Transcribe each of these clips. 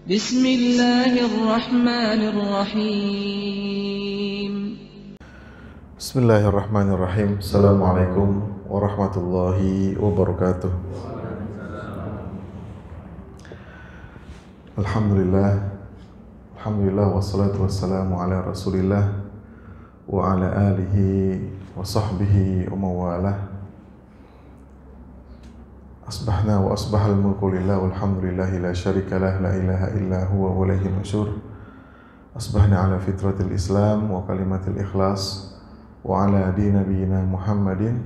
Bismillahirrahmanirrahim. Bismillahirrahmanirrahim. Assalamualaikum warahmatullahi wabarakatuh. Alhamdulillah wassalatu wassalamu ala Rasulillah wa ala alihi wa sahbihi wa mawalah. Asbahna wa asbahal mulku lillah walhamdulillahi la syarikalah la ilaha illa huwa wa ilaihi nusyur. Asbahna ala fitratil Islam wa kalimatil ikhlas wa ala dini nabiyina Muhammadin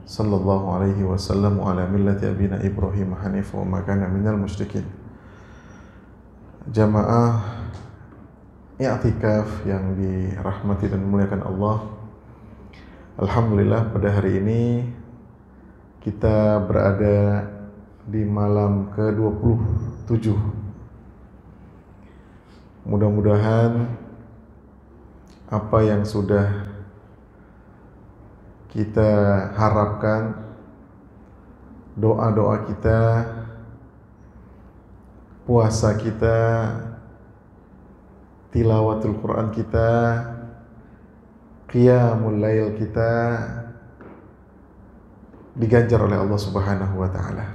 sallallahu alaihi wasallam wa ala millati abina Ibrahim hanif wa ma kana minal musyrikin. Jamaah i'tikaf yang dirahmati dan dimuliakan Allah, alhamdulillah pada hari ini kita berada di malam ke-27. Mudah-mudahan apa yang sudah kita harapkan, doa-doa kita, puasa kita, tilawatul Quran kita, qiyamul lail kita diganjar oleh Allah Subhanahu wa taala.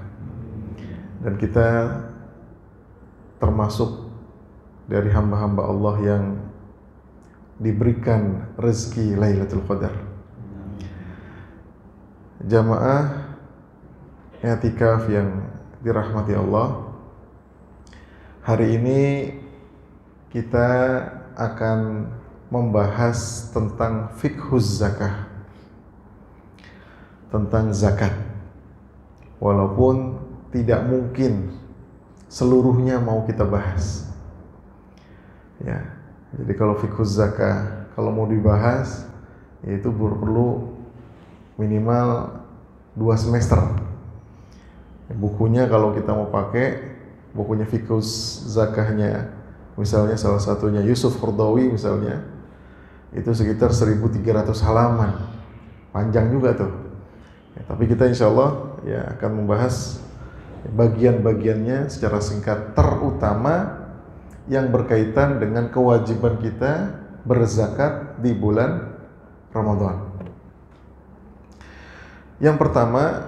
Dan kita termasuk dari hamba-hamba Allah yang diberikan rezeki Lailatul Qadar. Jamaah i'tikaf yang dirahmati Allah, hari ini kita akan membahas tentang fiqhuz zakah, tentang zakat. Walaupun tidak mungkin seluruhnya mau kita bahas. Ya, jadi kalau fiqhuz zakah kalau mau dibahas, yaitu perlu minimal 2 semester. Bukunya kalau kita mau pakai bukunya fiqhuz zakahnya, misalnya salah satunya Yusuf Qaradawi misalnya, itu sekitar 1300 halaman, panjang juga tuh. Ya, tapi kita insya Allah ya akan membahas bagian-bagiannya secara singkat, terutama yang berkaitan dengan kewajiban kita berzakat di bulan Ramadan. Yang pertama,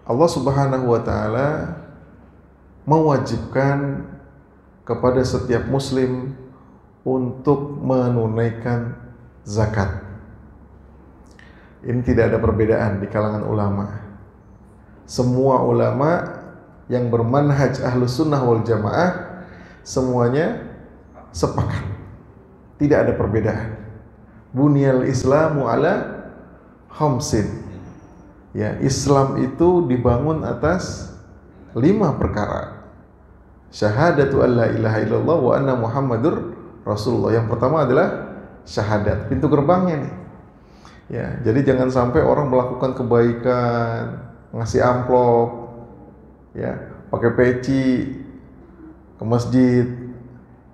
Allah Subhanahu wa taala mewajibkan kepada setiap muslim untuk menunaikan zakat. Ini tidak ada perbedaan di kalangan ulama. Semua ulama yang bermanhaj Ahlus Sunnah wal Jamaah semuanya sepakat, tidak ada perbedaan. Bunyal Islamu ala khamsin. Ya, Islam itu dibangun atas 5 perkara. Syahadatu an la ilaha illallah wa anna Muhammadur Rasulullah. Yang pertama adalah syahadat, pintu gerbangnya nih. Ya, jadi jangan sampai orang melakukan kebaikan, ngasih amplop, ya, pakai peci ke masjid,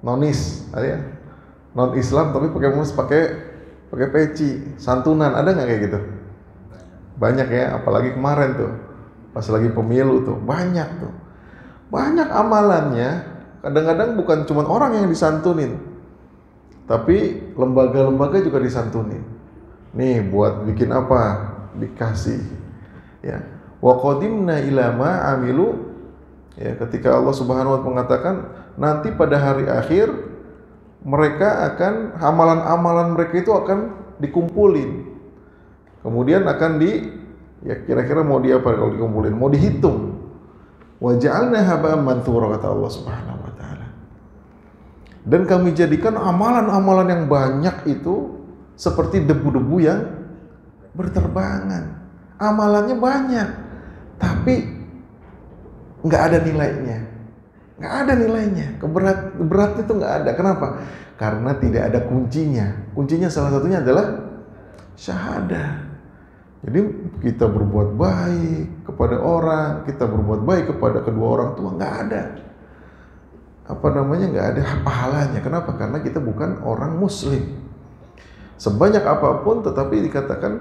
nonis, ada ya, non Islam tapi pakai peci, santunan, ada nggak kayak gitu? Banyak ya, apalagi kemarin tuh, pas lagi pemilu tuh, banyak tuh. Banyak amalannya, kadang-kadang bukan cuma orang yang disantunin, tapi lembaga-lembaga juga disantunin. Nih buat bikin apa? Dikasih. Ya. Wa qadimna ila ma amilu. Ya, ketika Allah Subhanahu wa taala mengatakan nanti pada hari akhir mereka akan, amalan-amalan mereka itu akan dikumpulin. Kemudian akan ya kira-kira mau apa kalau dikumpulin? Mau dihitung. Wa ja'alna haba'an manthura, kata Allah Subhanahu wa taala. Dan kami jadikan amalan-amalan yang banyak itu seperti debu-debu yang berterbangan. Amalannya banyak, tapi nggak ada nilainya. Nggak ada nilainya. Beratnya itu nggak ada. Kenapa? Karena tidak ada kuncinya. Kuncinya salah satunya adalah syahadah. Jadi kita berbuat baik kepada orang, kita berbuat baik kepada kedua orang tua, nggak ada nggak ada pahalanya. Kenapa? Karena kita bukan orang muslim. Sebanyak apapun tetapi dikatakan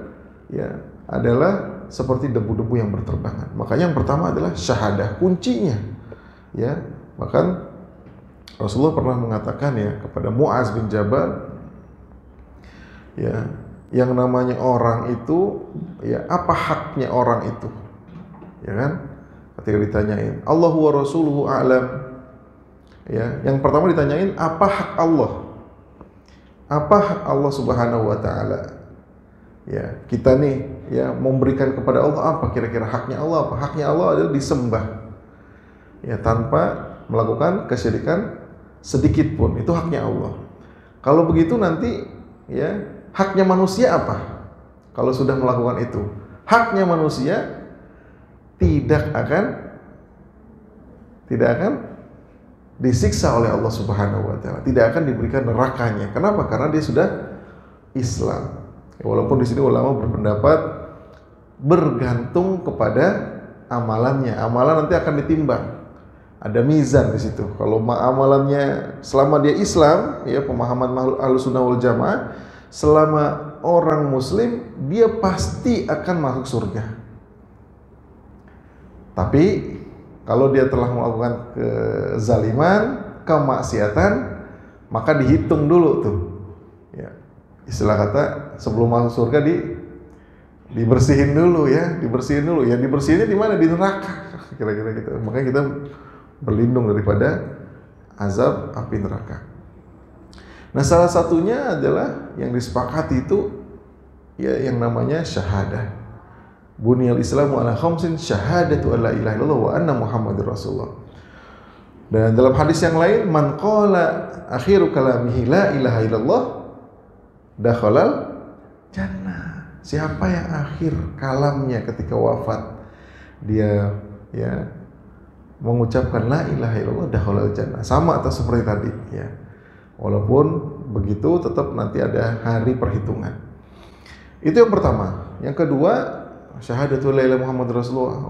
ya adalah seperti debu-debu yang berterbangan. Makanya yang pertama adalah syahadah, kuncinya. Ya, bahkan Rasulullah pernah mengatakan ya kepada Mu'az bin Jabal, ya, yang namanya orang itu, ya, apa haknya orang itu, ya kan? Ketika ditanyain, Allahu wa rasuluhu a'lam, ya, yang pertama ditanyain apa hak Allah, apa hak Allah Subhanahu wa Ta'ala. Ya, kita nih, ya, memberikan kepada Allah apa kira-kira haknya Allah? Apa haknya Allah adalah disembah, ya, tanpa melakukan kesyirikan sedikit pun, itu haknya Allah. Kalau begitu nanti, ya, haknya manusia apa? Kalau sudah melakukan itu, haknya manusia tidak akan disiksa oleh Allah Subhanahu wa Ta'ala, tidak akan diberikan nerakanya. Kenapa? Karena dia sudah Islam. Walaupun di sini ulama berpendapat bergantung kepada amalannya. Amalan nanti akan ditimbang. Ada mizan di situ. Kalau amalannya selama dia Islam, ya, pemahaman Ahlussunnah wal Jamaah, selama orang muslim dia pasti akan masuk surga. Tapi kalau dia telah melakukan kezaliman, kemaksiatan, maka dihitung dulu tuh. Ya. Istilah kata sebelum masuk surga dibersihin dulu, ya, dibersihin dulu. Ya, dibersihinnya di mana? Di neraka. Kira-kira gitu. Makanya kita berlindung daripada azab api neraka. Nah, salah satunya adalah yang disepakati itu, ya, yang namanya syahadah. Buniyal Islamu ala khamsin syahadatu alla ilaha illallah wa anna Muhammadur Rasulullah. Dan dalam hadis yang lain, man qala akhiru kalamihi la ilaha illallah dakhalal jannah. Siapa yang akhir kalamnya ketika wafat dia, ya, mengucapkan la ilaha illallah dakhalal jannah. Sama atau seperti tadi, ya. Walaupun begitu tetap nanti ada hari perhitungan. Itu yang pertama. Yang kedua, syahadatu la ilaha Muhammad Rasulullah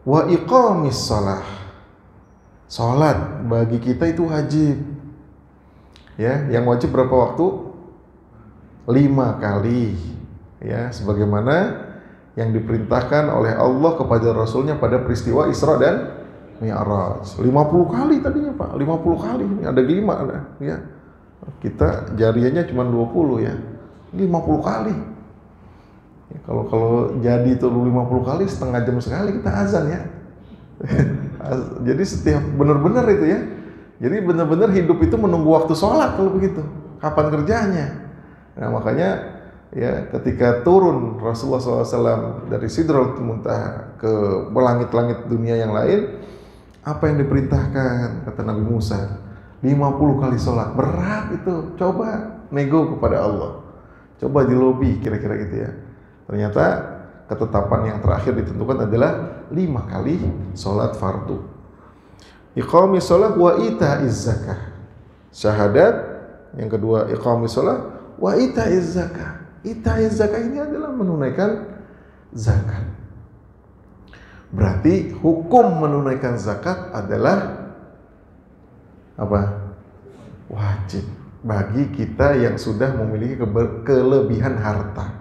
wa iqamis shalah. Salat bagi kita itu wajib. Ya, yang wajib berapa waktu? 5 kali, ya, sebagaimana yang diperintahkan oleh Allah kepada Rasulnya pada peristiwa Isra dan Mi'raj. 50 kali tadinya, Pak. 50 kali. Ini ada 5, ya. Kita jariahnya cuma 20, ya. 50 kali. Ya, kalau jadi itu 50 kali, setengah jam sekali kita azan, ya. Jadi setiap benar-benar itu, ya. Jadi benar-benar hidup itu menunggu waktu sholat kalau begitu. Kapan kerjanya? Nah, makanya, ya, ketika turun Rasulullah SAW dari Sidratul Muntaha ke langit-langit dunia yang lain, apa yang diperintahkan? Kata Nabi Musa, 50 kali sholat. Berat itu. Coba nego kepada Allah. Coba di lobi, kira-kira gitu, ya. Ternyata ketetapan yang terakhir ditentukan adalah 5 kali sholat fardu. Iqamis sholat wa ita'iz zakah. Syahadat. Yang kedua, iqamis sholat wa ita'iz zakah. Ita'iz zakah ini adalah menunaikan zakat. Berarti hukum menunaikan zakat adalah apa? Wajib bagi kita yang sudah memiliki kelebihan harta.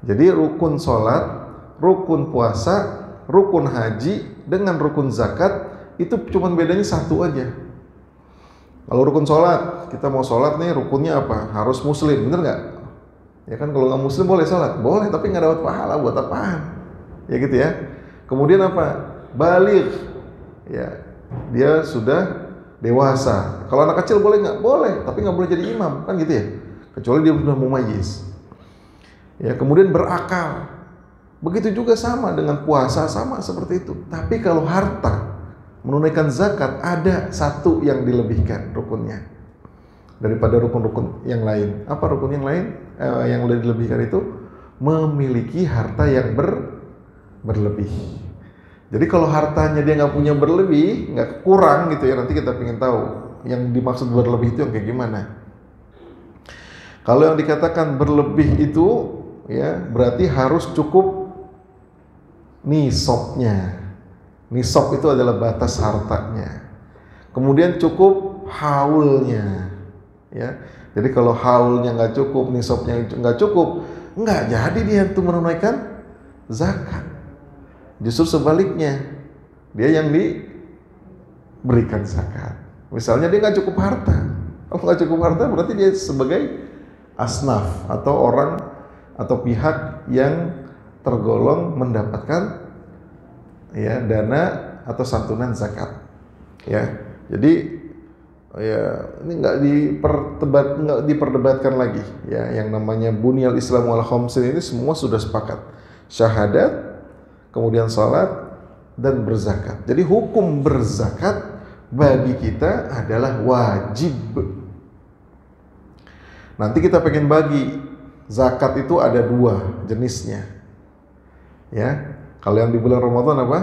Jadi rukun sholat, rukun puasa, rukun haji dengan rukun zakat itu cuma bedanya satu aja. Kalau rukun sholat, kita mau sholat nih, rukunnya apa? Harus muslim, bener nggak? Ya kan, kalau nggak muslim boleh sholat? Boleh, tapi nggak dapat pahala, buat apaan? Ya gitu, ya. Kemudian apa? Baligh, ya, dia sudah dewasa. Kalau anak kecil boleh nggak? Boleh, tapi nggak boleh jadi imam, kan gitu, ya. Kecuali dia sudah mumayyiz. Ya, kemudian berakal. Begitu juga sama dengan puasa, sama seperti itu. Tapi kalau harta, menunaikan zakat, ada satu yang dilebihkan rukunnya daripada rukun-rukun yang lain. Apa rukun yang lain? Yang dilebihkan itu memiliki harta yang berlebih. Jadi kalau hartanya dia nggak punya berlebih, nggak kurang gitu, ya, nanti kita pengen tahu yang dimaksud berlebih itu yang kayak gimana. Kalau yang dikatakan berlebih itu, ya, berarti harus cukup nisabnya. Nisab itu adalah batas hartanya. Kemudian cukup haulnya, ya. Jadi kalau haulnya nggak cukup, nisabnya nggak cukup, nggak jadi dia itu menunaikan zakat. Justru sebaliknya, dia yang diberikan zakat. Misalnya dia nggak cukup harta. Kalau nggak cukup harta berarti dia sebagai asnaf atau orang atau pihak yang tergolong mendapatkan ya dana atau santunan zakat. Ya, jadi ya ini nggak diperdebatkan lagi. Ya, yang namanya bunyal Islam wal khamsin ini semua sudah sepakat. Syahadat, kemudian salat dan berzakat. Jadi hukum berzakat bagi kita adalah wajib. Nanti kita pengen bagi zakat itu ada 2 jenisnya. Ya, kalau yang di bulan Ramadan apa?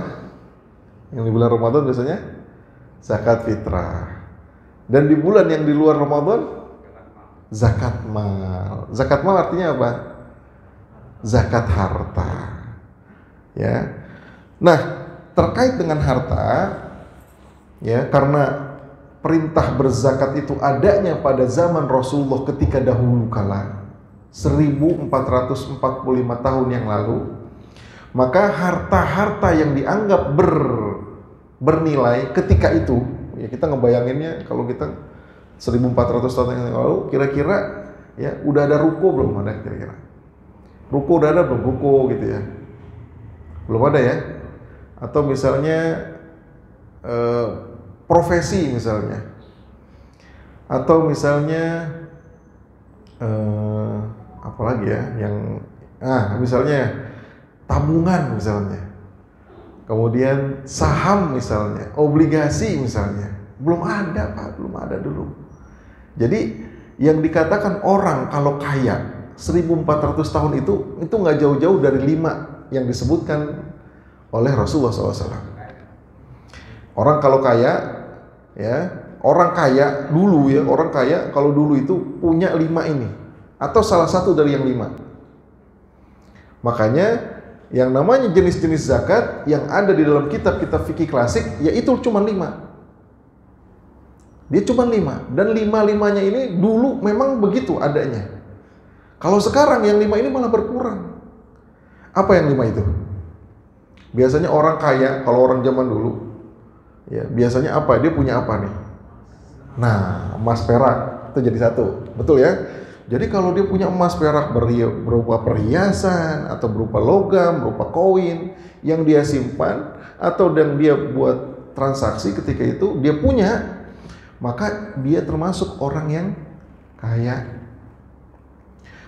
Yang di bulan Ramadan biasanya zakat fitrah. Dan di bulan yang di luar Ramadan zakat mal. Zakat mal artinya apa? Zakat harta. Ya. Nah, terkait dengan harta, ya, karena perintah berzakat itu adanya pada zaman Rasulullah ketika dahulu kala, 1445 tahun yang lalu, maka harta-harta yang dianggap bernilai ketika itu, ya kita ngebayanginnya kalau kita 1400 tahun yang lalu, kira-kira ya udah ada ruko belum ada kira-kira? Ruko udah ada belum? Ruko gitu ya? Belum ada ya? Atau misalnya profesi misalnya, atau misalnya apa lagi ya yang misalnya tabungan misalnya, kemudian saham misalnya, obligasi misalnya, belum ada Pak, belum ada dulu. Jadi yang dikatakan orang kalau kaya 1400 tahun itu nggak jauh-jauh dari 5 yang disebutkan oleh Rasulullah SAW. Orang kalau kaya, ya orang kaya dulu ya, orang kaya kalau dulu itu punya 5 ini atau salah satu dari yang 5. Makanya yang namanya jenis-jenis zakat yang ada di dalam kitab-kitab fikih klasik, yaitu cuma 5. Dia cuma 5, dan 5-5-nya ini dulu memang begitu adanya. Kalau sekarang yang 5 ini malah berkurang. Apa yang 5 itu? Biasanya orang kaya, kalau orang zaman dulu, ya biasanya apa? Dia punya apa nih? Nah, emas perak itu jadi 1, betul ya? Jadi kalau dia punya emas perak berupa perhiasan atau berupa logam, berupa koin yang dia simpan atau yang dia buat transaksi ketika itu dia punya, maka dia termasuk orang yang kaya.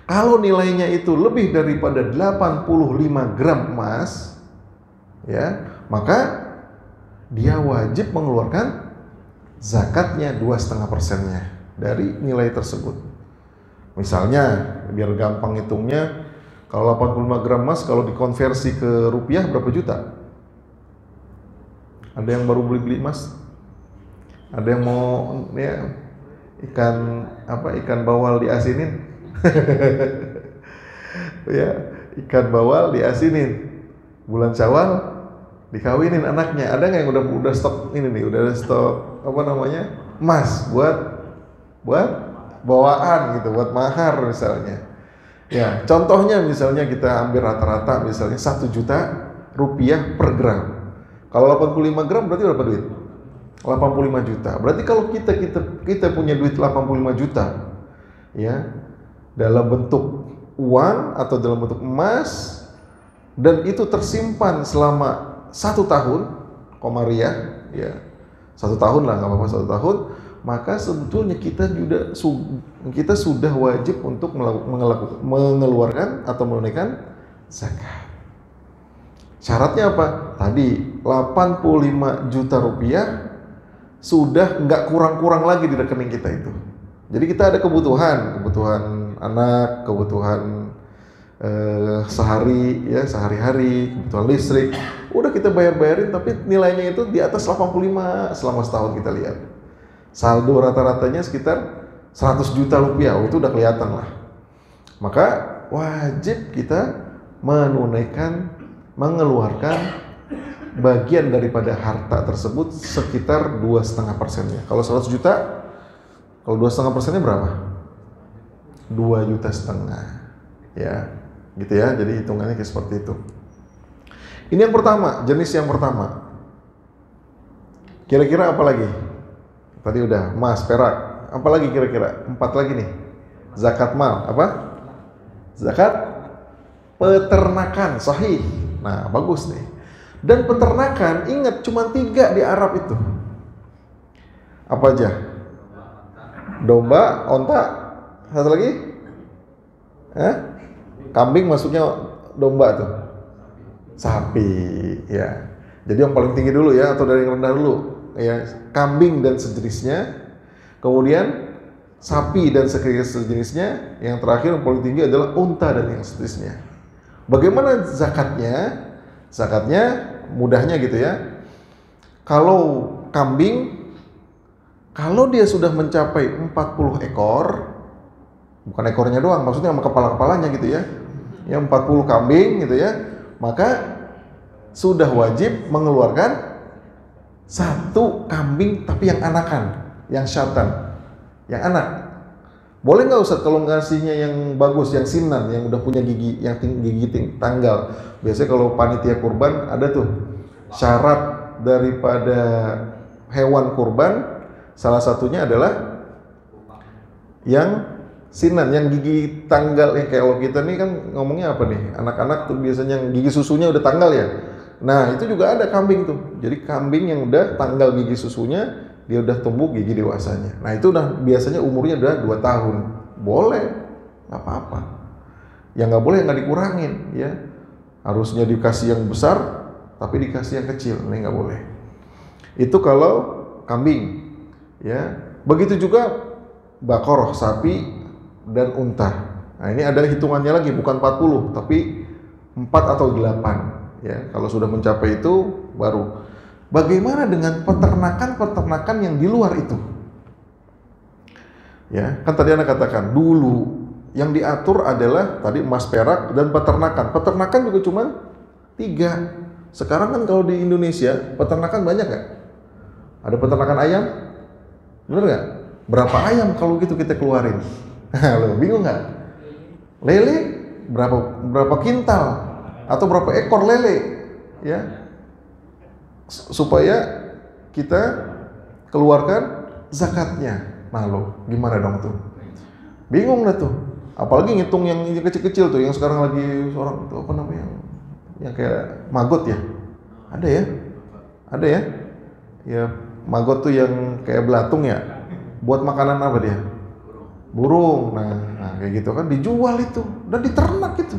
Kalau nilainya itu lebih daripada 85 gram emas, ya, maka dia wajib mengeluarkan zakatnya 2,5%-nya dari nilai tersebut. Misalnya, biar gampang hitungnya, kalau 85 gram emas kalau dikonversi ke rupiah berapa juta? Ada yang baru beli emas? Ada yang mau ya ikan bawal diasinin? Ya, ikan bawal diasinin. Bulan Syawal dikawinin anaknya. Ada nggak yang udah stok ini nih, udah stok emas buat bawaan gitu, buat mahar misalnya. Ya, contohnya misalnya kita ambil rata-rata misalnya 1 juta rupiah per gram. Kalau 85 gram berarti berapa duit? 85 juta. Berarti kalau kita punya duit 85 juta, ya, dalam bentuk uang atau dalam bentuk emas, dan itu tersimpan selama 1 tahun, komariah, ya, 1 tahun lah, nggak apa-apa 1 tahun, maka sebetulnya kita sudah wajib untuk mengeluarkan atau menunaikan zakat. Syaratnya apa? Tadi 85 juta rupiah sudah nggak kurang-kurang lagi di rekening kita itu. Jadi kita ada kebutuhan anak, kebutuhan sehari-hari, kebutuhan listrik, udah kita bayar-bayarin, tapi nilainya itu di atas 85 selama setahun kita lihat. Saldo rata-ratanya sekitar 100 juta rupiah, itu udah kelihatan lah. Maka wajib kita mengeluarkan bagian daripada harta tersebut sekitar 2,5%-nya. Kalau 100 juta, kalau 2,5%-nya berapa? 2,5 juta. Ya, gitu ya. Jadi hitungannya kayak seperti itu. Ini yang pertama, jenis yang pertama. Kira-kira apa lagi? Tadi udah emas, perak. Apa lagi kira-kira? 4 lagi nih. Zakat mal, apa? Zakat peternakan, sahih. Nah, bagus nih. Dan peternakan, ingat cuma 3 di Arab itu. Apa aja? Domba, onta, satu lagi? Kambing masuknya domba tuh. Sapi, ya. Jadi yang paling tinggi dulu ya, atau dari yang rendah dulu. Ya, kambing dan sejenisnya. Kemudian sapi dan sejenisnya. Yang terakhir yang paling tinggi adalah unta dan yang sejenisnya. Bagaimana zakatnya? Zakatnya mudahnya gitu ya. Kalau kambing, kalau dia sudah mencapai 40 ekor, bukan ekornya doang, maksudnya sama kepala-kepalanya gitu ya. Yang 40 kambing gitu ya, maka sudah wajib mengeluarkan 1 kambing tapi yang anakan, yang syatan, yang anak. Boleh nggak Ustadz kalau ngasihnya yang bagus, yang sinan, yang udah punya gigi, yang gigi tanggal? Biasanya kalau panitia kurban ada tuh syarat daripada hewan kurban, salah satunya adalah yang sinan, yang gigi tanggal. Yang kayak kalau kita nih kan ngomongnya apa nih? Anak-anak tuh biasanya yang gigi susunya udah tanggal ya. Nah itu juga ada kambing tuh. Jadi kambing yang udah tanggal gigi susunya, dia udah tumbuh gigi dewasanya. Nah itu udah biasanya umurnya udah 2 tahun. Boleh, nggak apa-apa. Yang nggak boleh nggak dikurangin ya. Harusnya dikasih yang besar, tapi dikasih yang kecil. Ini nggak boleh. Itu kalau kambing ya. Begitu juga bakoroh, sapi dan unta. Nah ini ada hitungannya lagi, bukan 40 tapi 4 atau 8 ya. Kalau sudah mencapai itu baru. Bagaimana dengan peternakan yang di luar itu? Ya, kan tadi Anda katakan dulu yang diatur adalah tadi emas, perak dan peternakan. Peternakan juga cuma 3. Sekarang kan kalau di Indonesia peternakan banyak nggak? Ada peternakan ayam? Bener nggak? Berapa ayam kalau gitu kita keluarin? Lo bingung nggak? Lele berapa kintal atau berapa ekor lele? Ya, supaya kita keluarkan zakatnya. Nah lo gimana dong tuh? Bingung dah tuh. Apalagi ngitung yang kecil-kecil tuh, yang sekarang lagi seorang tuh apa namanya, yang kayak maggot ya? Ada ya? Ada ya? Ya maggot tuh yang kayak belatung ya. Buat makanan apa dia? Burung. Nah kayak gitu kan dijual itu dan diternak itu.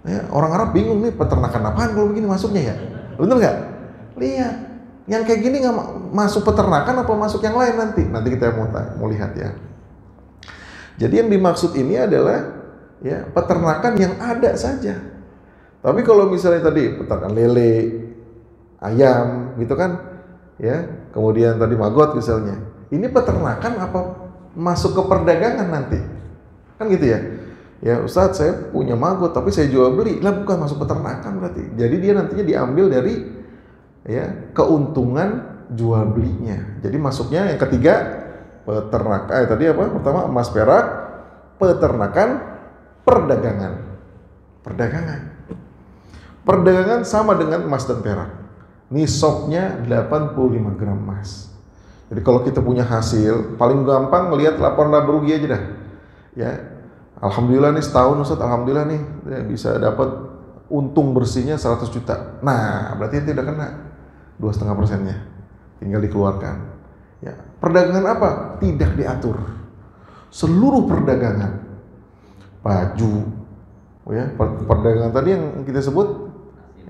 Ya, orang Arab bingung nih peternakan apaan kalau begini masuknya ya? Bener nggak? Lihat, yang kayak gini nggak masuk peternakan apa masuk yang lain nanti? Nanti kita mau lihat ya. Jadi yang dimaksud ini adalah ya peternakan yang ada saja. Tapi kalau misalnya tadi peternakan lele, ayam, gitu kan, ya. Kemudian tadi maggot misalnya, ini peternakan apa masuk ke perdagangan nanti? Kan gitu ya. Ya Ustadz, saya punya maggot tapi saya jual beli, lah bukan masuk peternakan berarti. Jadi dia nantinya diambil dari ya keuntungan jual belinya. Jadi masuknya yang ketiga peternakan. Tadi apa? Pertama emas, perak, peternakan, perdagangan. Perdagangan sama dengan emas dan perak. Nisabnya 85 gram emas. Jadi kalau kita punya hasil, paling gampang melihat laporan laba rugi aja dah. Ya, alhamdulillah nih setahun Ustaz, alhamdulillah nih ya, bisa dapat untung bersihnya 100 juta. Nah, berarti tidak kena 2,5%-nya. Tinggal dikeluarkan. Ya, perdagangan apa? Tidak diatur. Seluruh perdagangan, baju, ya, perdagangan tadi yang kita sebut,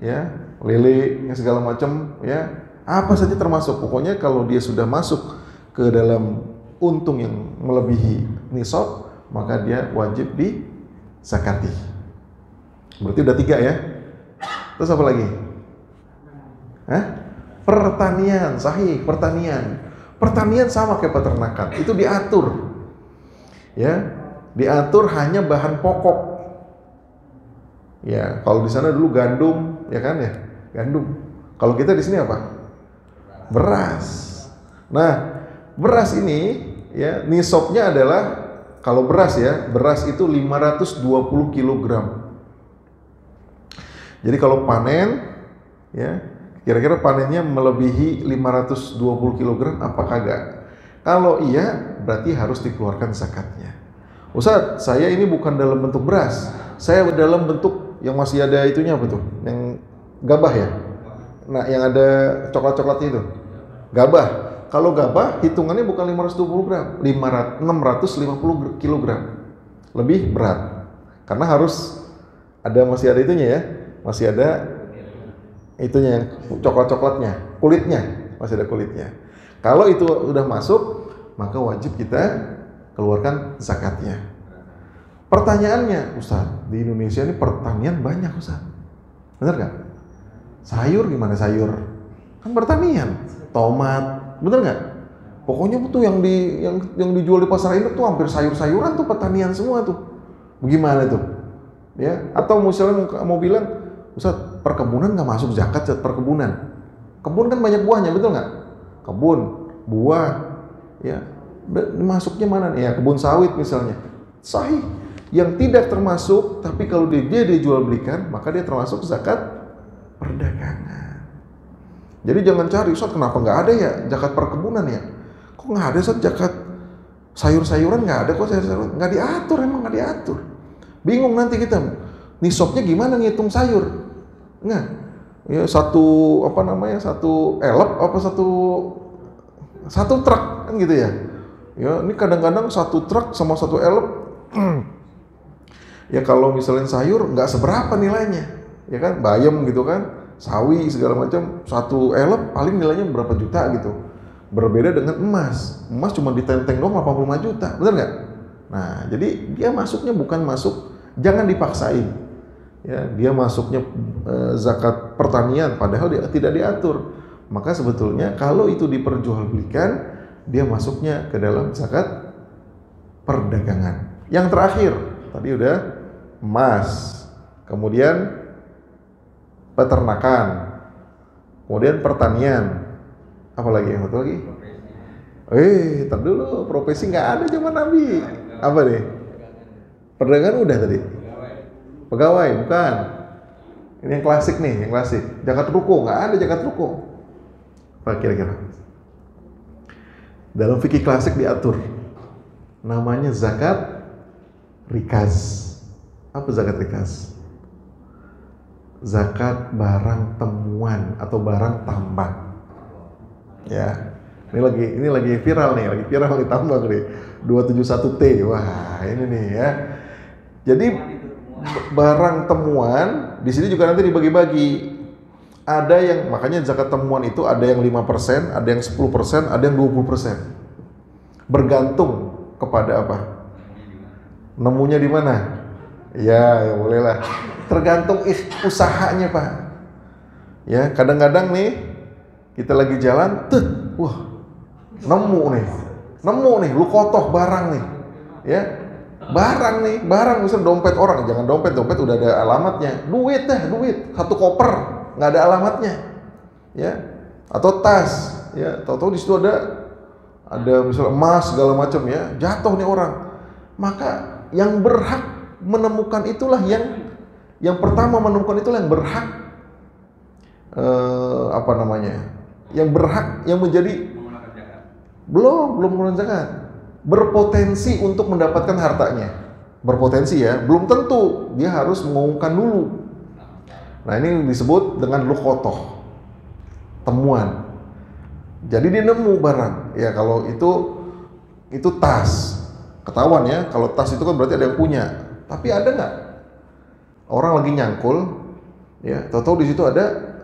ya, lele, segala macam, ya, apa saja termasuk. Pokoknya kalau dia sudah masuk ke dalam untung yang melebihi nisab, maka dia wajib disakati. Berarti udah 3 ya. Terus apa lagi? Pertanian, sahih, pertanian. Pertanian sama kayak peternakan, itu diatur. Ya, diatur hanya bahan pokok. Ya, kalau di sana dulu gandum, ya kan ya, gandum. Kalau kita di sini apa? Beras. Nah, beras ini ya nisabnya adalah kalau beras ya, beras itu 520 kg. Jadi kalau panen ya, kira-kira panennya melebihi 520 kg apa kagak? Kalau iya, berarti harus dikeluarkan zakatnya. Ustadz, saya ini bukan dalam bentuk beras, saya dalam bentuk yang masih ada itunya apa tuh? Yang gabah ya? Nah, yang ada coklat-coklatnya itu. Gabah. Kalau gabah, hitungannya bukan 520 gram, 650 kilogram. Lebih berat. Karena harus masih ada itunya ya. Masih ada itunya yang coklat-coklatnya, kulitnya. Masih ada kulitnya. Kalau itu udah masuk, maka wajib kita keluarkan zakatnya. Pertanyaannya, Ustaz, di Indonesia ini pertanian banyak, Ustaz. Bener gak? Sayur gimana sayur? Kan pertanian. Tomat, bener nggak? Pokoknya tuh yang dijual di pasar induk tuh hampir sayur-sayuran tuh pertanian semua tuh. Bagaimana tuh? Ya? Atau misalnya mau bilang, Ustaz, perkebunan nggak masuk zakat, perkebunan. Kebun kan banyak buahnya, betul nggak? Kebun, buah, ya. Masuknya mana nih? Ya kebun sawit misalnya. Sahih. Yang tidak termasuk, tapi kalau dia dijual belikan, maka dia termasuk zakat perdagangan. Jadi jangan cari, Ustaz, kenapa nggak ada ya zakat perkebunan ya? Kok nggak ada, Ustaz, zakat sayur-sayuran? Nggak ada kok, sayur-sayuran nggak diatur, emang nggak diatur. Bingung nanti kita, nisabnya gimana ngitung sayur? Nggak, ya satu elep apa satu truk kan gitu ya? Ya ini kadang-kadang satu truk sama satu elep, ya kalau misalnya sayur nggak seberapa nilainya, ya kan, bayam gitu kan. Sawi segala macam, satu elep paling nilainya berapa juta gitu. Berbeda dengan emas. Emas cuma ditenteng doang 85 juta, benar nggak? Nah, jadi dia masuknya bukan masuk, jangan dipaksain. Ya, dia masuknya zakat pertanian padahal dia tidak diatur. Maka sebetulnya kalau itu diperjualbelikan, dia masuknya ke dalam zakat perdagangan. Yang terakhir, tadi udah emas. Kemudian peternakan, kemudian pertanian, apa lagi yang satu lagi? Tar dulu, profesi nggak ada zaman Nabi. Apa deh? Perdagangan udah tadi. Pegawai bukan. Ini yang klasik nih, yang klasik. Zakat ruko nggak ada zakat ruko. Apa kira-kira? Dalam fikih klasik diatur, namanya zakat rikaz. Apa zakat rikaz? Zakat barang temuan atau barang tambang. Ya, ini lagi viral nih, tambang nih. 271T. Wah, ini nih ya. Jadi barang temuan di sini juga nanti dibagi-bagi. Ada yang, makanya zakat temuan itu ada yang 5%, ada yang 10%, ada yang 20%. Bergantung kepada apa? Nemunya di mana? Ya boleh lah. Tergantung usahanya, Pak. Ya, kadang-kadang nih kita lagi jalan, nemu nih, lu kotoh barang nih. Ya. Barang misalnya dompet orang, jangan dompet udah ada alamatnya. Duit, satu koper nggak ada alamatnya. Ya. Atau tas, ya, tahu-tahu di situ ada misalnya emas segala macam ya, jatuh nih orang. Maka yang berhak menemukan itulah yang pertama menemukan itulah yang berhak yang berhak, yang menjadi belum mengeluarkan zakat, berpotensi untuk mendapatkan hartanya, berpotensi ya, belum tentu dia harus mengumumkan dulu. Nah ini disebut dengan luqotoh, temuan. Jadi dia nemu barang, ya kalau itu tas, ketahuan ya, kalau tas itu kan berarti ada yang punya. Tapi ada nggak orang lagi nyangkul, ya, tahu-tahu di situ ada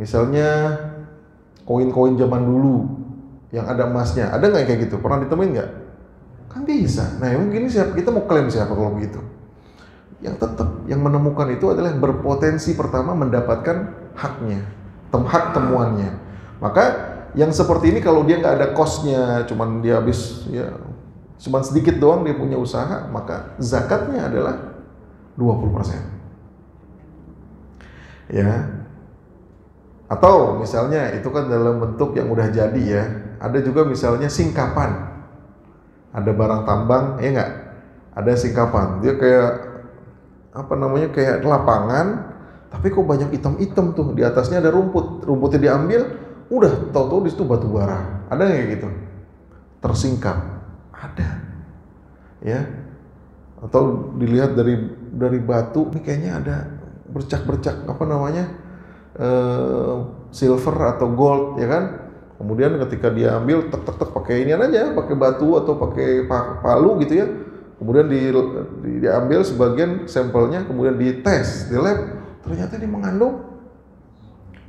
misalnya koin-koin zaman dulu yang ada emasnya, ada nggak kayak gitu? Pernah ditemuin nggak? Kan bisa. Nah mungkin kita mau klaim siapa kalau begitu? Yang tetap yang menemukan itu adalah yang berpotensi pertama mendapatkan haknya, hak temuannya. Maka yang seperti ini kalau dia nggak ada cost-nya, cuman dia habis ya cuman sedikit doang dia punya usaha, maka zakatnya adalah 20%. Ya. Atau misalnya itu kan dalam bentuk yang udah jadi ya. Ada juga misalnya singkapan. Ada barang tambang, ya enggak? Ada singkapan. Dia kayak kayak lapangan, tapi kok banyak hitam-hitam tuh. Di atasnya ada rumput. Rumputnya diambil, udah tahu-tahu di situ batu bara. Ada nggak kayak gitu? tersingkap? Ada, ya. Atau dilihat dari batu, ini kayaknya ada bercak-bercak apa namanya, silver atau gold, ya kan? Kemudian ketika dia ambil, tek pakai inian aja, pakai batu atau pakai palu gitu ya. Kemudian diambil sebagian sampelnya, kemudian dites di lab, ternyata dia mengandung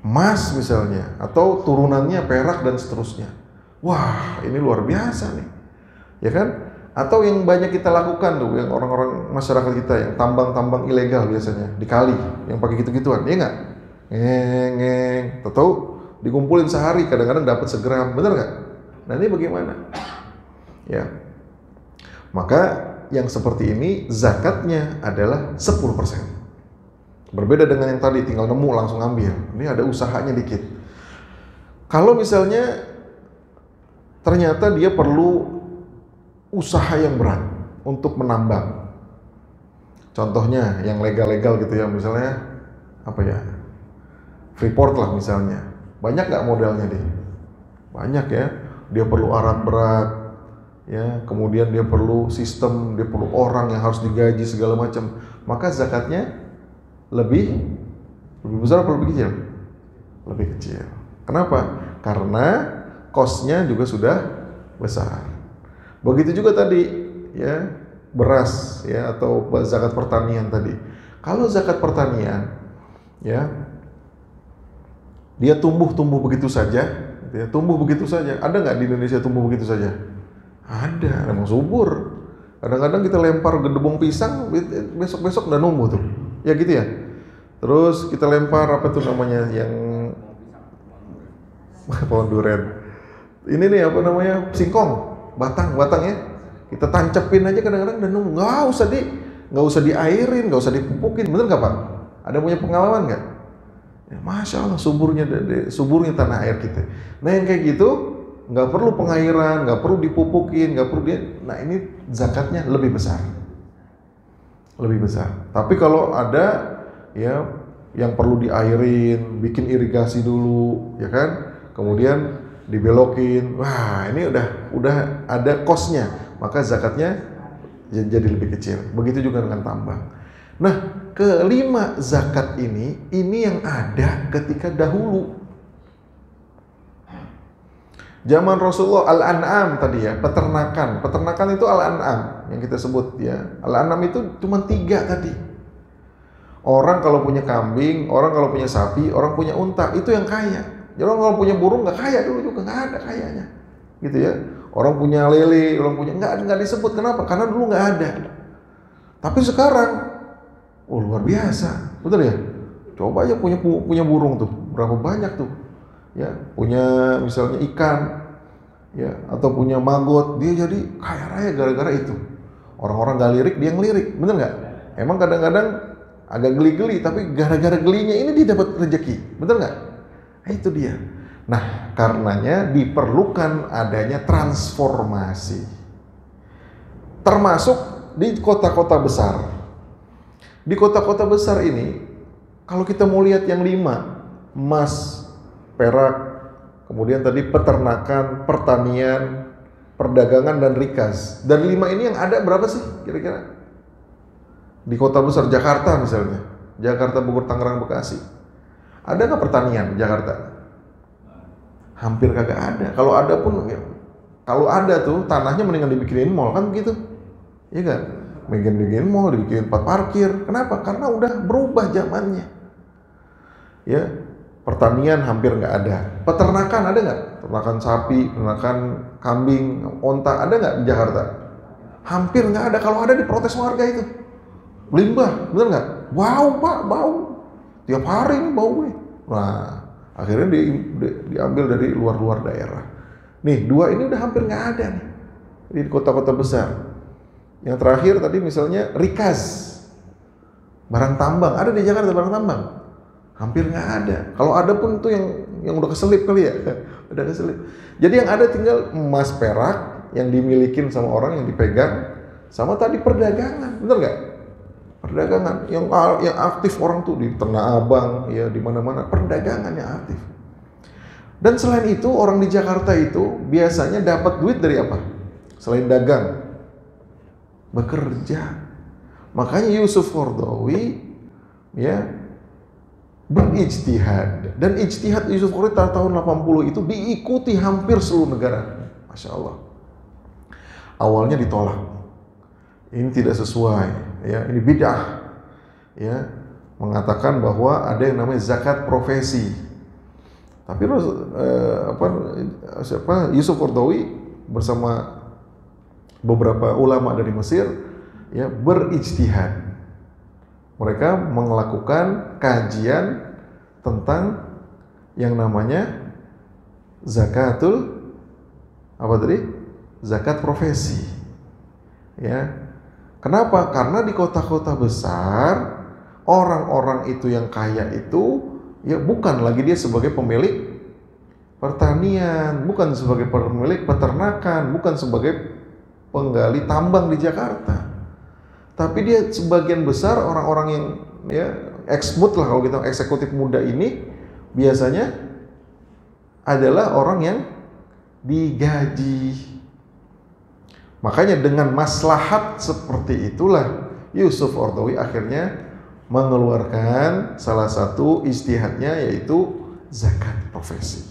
emas misalnya, atau turunannya perak dan seterusnya. Wah, ini luar biasa nih, ya kan? Atau yang banyak kita lakukan tuh, yang orang-orang masyarakat kita yang tambang-tambang ilegal biasanya di kali, yang pakai gitu-gituan, ya nggak? Ngeng, tahu dikumpulin sehari, kadang-kadang dapat segram, bener nggak? Nah ini bagaimana? Ya, maka yang seperti ini zakatnya adalah 10%. Berbeda dengan yang tadi tinggal nemu langsung ambil. Ini ada usahanya dikit. Kalau misalnya ternyata dia perlu usaha yang berat untuk menambang. Contohnya yang legal-legal gitu ya, misalnya apa ya? Freeport lah misalnya. Banyak nggak modalnya deh? Banyak ya. Dia perlu alat berat, ya. Kemudian dia perlu sistem, dia perlu orang yang harus digaji segala macam. Maka zakatnya lebih besar atau lebih kecil? Lebih kecil. Kenapa? Karena cost-nya juga sudah besar. Begitu juga tadi ya, beras ya, atau zakat pertanian tadi. Kalau zakat pertanian ya, dia tumbuh begitu saja, ya, tumbuh begitu saja. Ada nggak di Indonesia tumbuh begitu saja? Ada, memang subur. Kadang-kadang kita lempar gedebong pisang, besok-besok udah numbuh tuh. Ya gitu ya. Terus kita lempar apa tuh namanya yang pohon duren. Ini nih apa namanya, singkong, batang ya. Kita tancepin aja kadang-kadang dan nunggu. Nggak usah diairin, nggak usah dipupukin. Bener nggak Pak? Ada punya pengalaman nggak? Ya, Masya Allah suburnya tanah air kita. Nah yang kayak gitu nggak perlu pengairan, nggak perlu dipupukin, nggak perlu Nah ini zakatnya lebih besar. Tapi kalau ada ya yang perlu diairin, bikin irigasi dulu, ya kan? Kemudian dibelokin, wah ini udah ada cost-nya, maka zakatnya jadi lebih kecil. Begitu juga dengan tambang. Nah, kelima zakat ini yang ada ketika dahulu. Zaman Rasulullah, al-an'am tadi ya, peternakan itu al-an'am yang kita sebut ya. Al-an'am itu cuma 3 tadi. Orang kalau punya kambing, orang kalau punya sapi, orang punya unta, itu yang kaya. Jadi orang kalau punya burung nggak kaya dulu juga, nggak ada kayanya, gitu ya. Orang punya lele, orang punya nggak disebut. Kenapa? Karena dulu nggak ada. Tapi sekarang, luar biasa, betul ya. Coba aja punya burung tuh, berapa banyak tuh, ya. Punya misalnya ikan, ya, atau punya maggot, dia jadi kaya raya gara-gara itu. Orang-orang nggak lirik, dia ngelirik, bener nggak? Emang kadang-kadang agak geli-geli, tapi gara-gara gelinya ini dia dapat rezeki, bener nggak? Nah, itu dia. Nah, karenanya diperlukan adanya transformasi. Termasuk di kota-kota besar. Di kota-kota besar ini, kalau kita mau lihat yang 5, emas, perak, kemudian tadi peternakan, pertanian, perdagangan, dan rikas. Dari 5 ini yang ada berapa sih kira-kira? Di kota besar, Jakarta misalnya. Jakarta, Bogor, Tangerang, Bekasi. Ada nggak pertanian di Jakarta? Hampir kagak ada. Kalau ada pun, kalau ada tuh tanahnya mendingan dibikinin mall kan begitu, iya kan? Mendingan dibikinin mall, dibikinin tempat parkir. Kenapa? Karena udah berubah zamannya. Ya, pertanian hampir nggak ada. Peternakan ada nggak? Peternakan sapi, peternakan kambing, onta ada nggak di Jakarta? Hampir nggak ada. Kalau ada diprotes warga itu. Limbah, bener nggak? Bau Pak, bau. Tiap hari ini bau nih. Nah, akhirnya diambil dari luar-luar daerah. Nih, 2 ini udah hampir nggak ada nih di kota-kota besar. Yang terakhir tadi misalnya rikas, barang tambang. Ada di Jakarta barang tambang? Hampir nggak ada. Kalau ada pun itu yang udah keselip kali ya, udah keselip. Jadi yang ada tinggal emas, perak yang dimilikin sama orang, yang dipegang, sama tadi perdagangan, bener nggak? Perdagangan yang aktif orang tuh di Tanah Abang, ya di mana-mana perdagangan yang aktif. Dan selain itu, orang di Jakarta itu biasanya dapat duit dari apa? Selain dagang, bekerja. Makanya Yusuf Qaradawi ya berijtihad, dan ijtihad Yusuf Qaradawi tahun 80 itu diikuti hampir seluruh negara. Masya Allah. Awalnya ditolak, ini tidak sesuai, ya, ini bid'ah, ya, mengatakan bahwa ada yang namanya zakat profesi. Tapi Yusuf Qaradawi bersama beberapa ulama dari Mesir ya berijtihad. Mereka melakukan kajian tentang yang namanya zakatul apa tadi? Zakat profesi. Ya. Kenapa? Karena di kota-kota besar orang-orang itu yang kaya itu ya bukan lagi dia sebagai pemilik pertanian, bukan sebagai pemilik peternakan, bukan sebagai penggali tambang di Jakarta. Tapi dia sebagian besar orang-orang yang ya eksmut lah, kalau kita eksekutif muda ini biasanya adalah orang yang digaji. Makanya dengan maslahat seperti itulah Yusuf Qaradawi akhirnya mengeluarkan salah satu ijtihadnya, yaitu zakat profesi.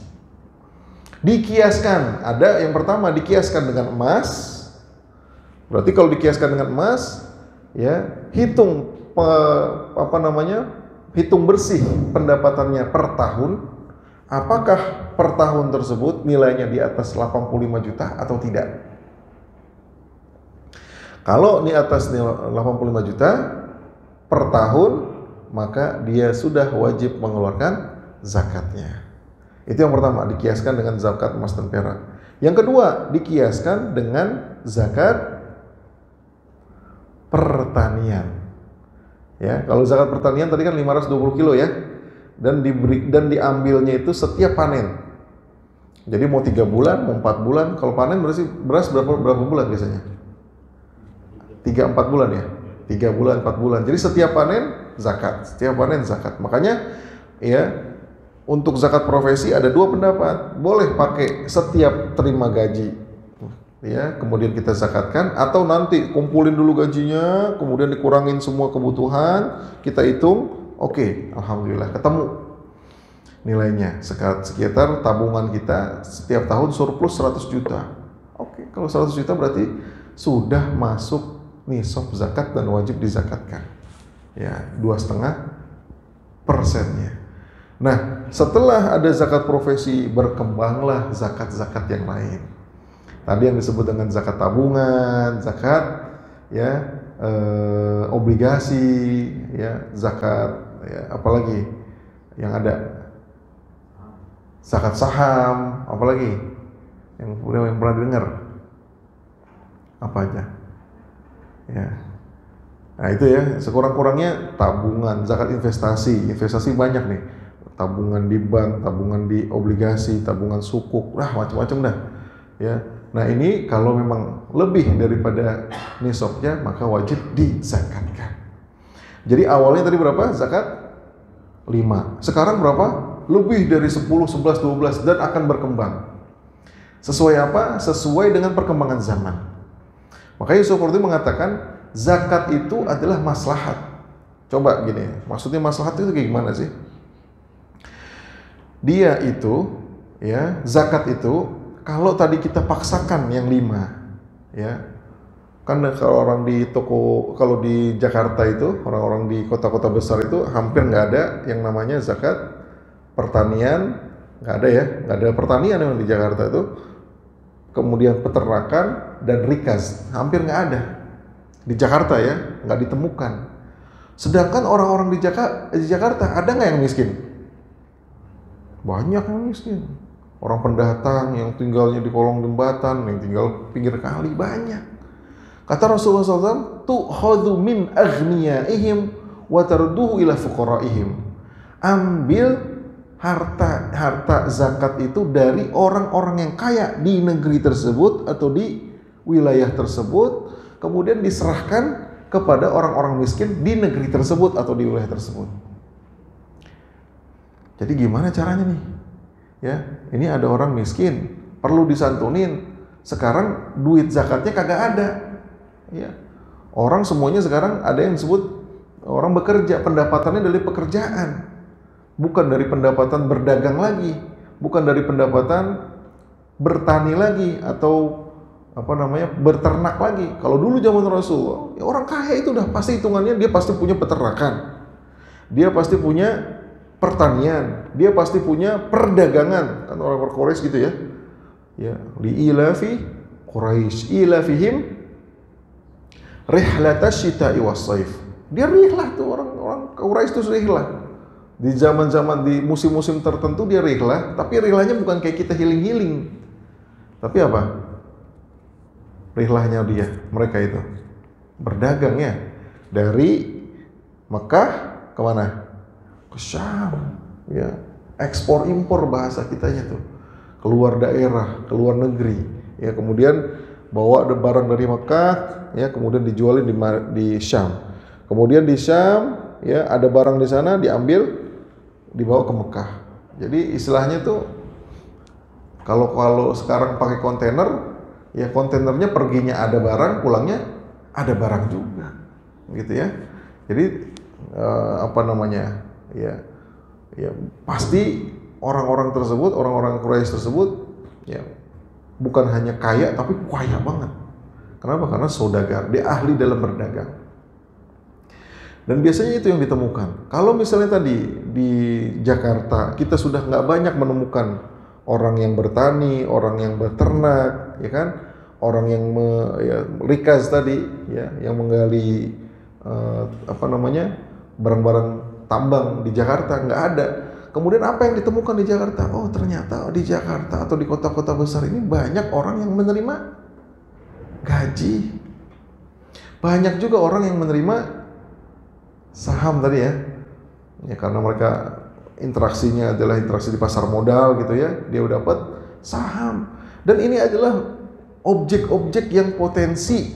Dikiaskan, ada yang pertama dikiaskan dengan emas. Berarti kalau dikiaskan dengan emas, ya hitung hitung bersih pendapatannya per tahun, apakah per tahun tersebut nilainya di atas 85 juta atau tidak. Kalau di atas 85 juta per tahun, maka dia sudah wajib mengeluarkan zakatnya. Itu yang pertama, dikiaskan dengan zakat emas dan perak. Yang kedua, dikiaskan dengan zakat pertanian. Ya, kalau zakat pertanian tadi kan 520 kilo ya, dan diambilnya itu setiap panen. Jadi mau 3 bulan, mau 4 bulan, kalau panen berarti beras berapa bulan biasanya? 3-4 bulan ya, 3 bulan, 4 bulan. Jadi setiap panen zakat, Makanya ya untuk zakat profesi ada dua pendapat. Boleh pakai setiap terima gaji, ya, kemudian kita zakatkan, atau nanti kumpulin dulu gajinya, kemudian dikurangin semua kebutuhan, kita hitung, oke, alhamdulillah ketemu nilainya. Sekitar tabungan kita setiap tahun surplus 100 juta. Oke, kalau 100 juta berarti sudah masuk nisab zakat dan wajib dizakatkan. Ya, 2,5%-nya. Nah, setelah ada zakat profesi, berkembanglah zakat-zakat yang lain. Tadi yang disebut dengan zakat tabungan, zakat ya obligasi, ya zakat, ya, apalagi yang ada zakat saham, apalagi yang pernah dengar apa aja, ya. Nah itu ya, sekurang-kurangnya tabungan, zakat investasi banyak nih, tabungan di bank, tabungan di obligasi, tabungan sukuk, macam-macam dah, ya. Nah ini kalau memang lebih daripada nisabnya, maka wajib dizakatkan. Jadi awalnya tadi berapa zakat? 5. Sekarang berapa? Lebih dari 10, 11, 12 dan akan berkembang. Sesuai apa? Sesuai dengan perkembangan zaman. Makanya Yusuf Qaradawi mengatakan zakat itu adalah maslahat. Coba gini, maksudnya maslahat itu kayak gimana sih? Dia itu, ya, zakat itu kalau tadi kita paksakan yang 5, ya, kan kalau orang di toko, kalau di Jakarta itu, orang-orang di kota-kota besar itu hampir nggak ada yang namanya zakat pertanian, nggak ada ya, nggak ada pertanian yang di Jakarta itu. Kemudian peternakan dan rikas, hampir nggak ada di Jakarta ya, nggak ditemukan. Sedangkan orang-orang di Jakarta ada nggak yang miskin? Banyak yang miskin. Orang pendatang yang tinggalnya di kolong jembatan, yang tinggal pinggir kali, banyak. Kata Rasulullah SAW, tu'khadhu min aghniyaihim wa tarduhu ila fuqaraihim. Ambil harta zakat itu dari orang-orang yang kaya di negeri tersebut atau di wilayah tersebut, kemudian diserahkan kepada orang-orang miskin di negeri tersebut atau di wilayah tersebut. Jadi gimana caranya nih? Ya, ini ada orang miskin, perlu disantunin. Sekarang duit zakatnya kagak ada. Ya. Orang semuanya sekarang ada yang disebut orang bekerja, pendapatannya dari pekerjaan. Bukan dari pendapatan berdagang lagi, bukan dari pendapatan bertani lagi atau berternak lagi. Kalau dulu zaman Rasul, ya orang kaya itu udah pasti hitungannya dia pasti punya peternakan. Dia pasti punya pertanian, dia pasti punya perdagangan. Kan orang Quraisy gitu ya. Ya, li ilafi Quraisy ilafihim rihlatasy syita'i was-shaif. Dia rihlah tuh orang Quraisy itu rihlah. Di zaman-zaman di musim-musim tertentu dia rihlah, tapi rihlahnya bukan kayak kita healing-healing. Tapi apa? Rihlahnya mereka itu berdagangnya dari Mekah kemana? Ke Syam, ya, ekspor impor bahasa kitanya tuh, keluar daerah, keluar negeri, ya, kemudian bawa barang dari Mekah, ya, kemudian dijualin di Syam, kemudian di Syam, ya, ada barang di sana diambil, dibawa ke Mekah. Jadi istilahnya tuh kalau sekarang pakai kontainer, ya kontainernya perginya ada barang, pulangnya ada barang juga, gitu ya. Jadi ya pasti orang-orang tersebut, orang-orang Quraisy tersebut, ya bukan hanya kaya tapi kaya banget. Kenapa? Karena saudagar, dia ahli dalam berdagang. Dan biasanya itu yang ditemukan. Kalau misalnya tadi di Jakarta kita sudah nggak banyak menemukan orang yang bertani, orang yang beternak, ya kan, orang yang rikaz tadi, ya, yang menggali barang-barang tambang di Jakarta, nggak ada. Kemudian apa yang ditemukan di Jakarta? Oh, ternyata di Jakarta atau di kota-kota besar ini banyak orang yang menerima gaji. Banyak juga orang yang menerima saham tadi ya. Ya karena mereka interaksinya adalah interaksi di pasar modal gitu ya. Dia udah dapat saham. Dan ini adalah objek-objek yang potensi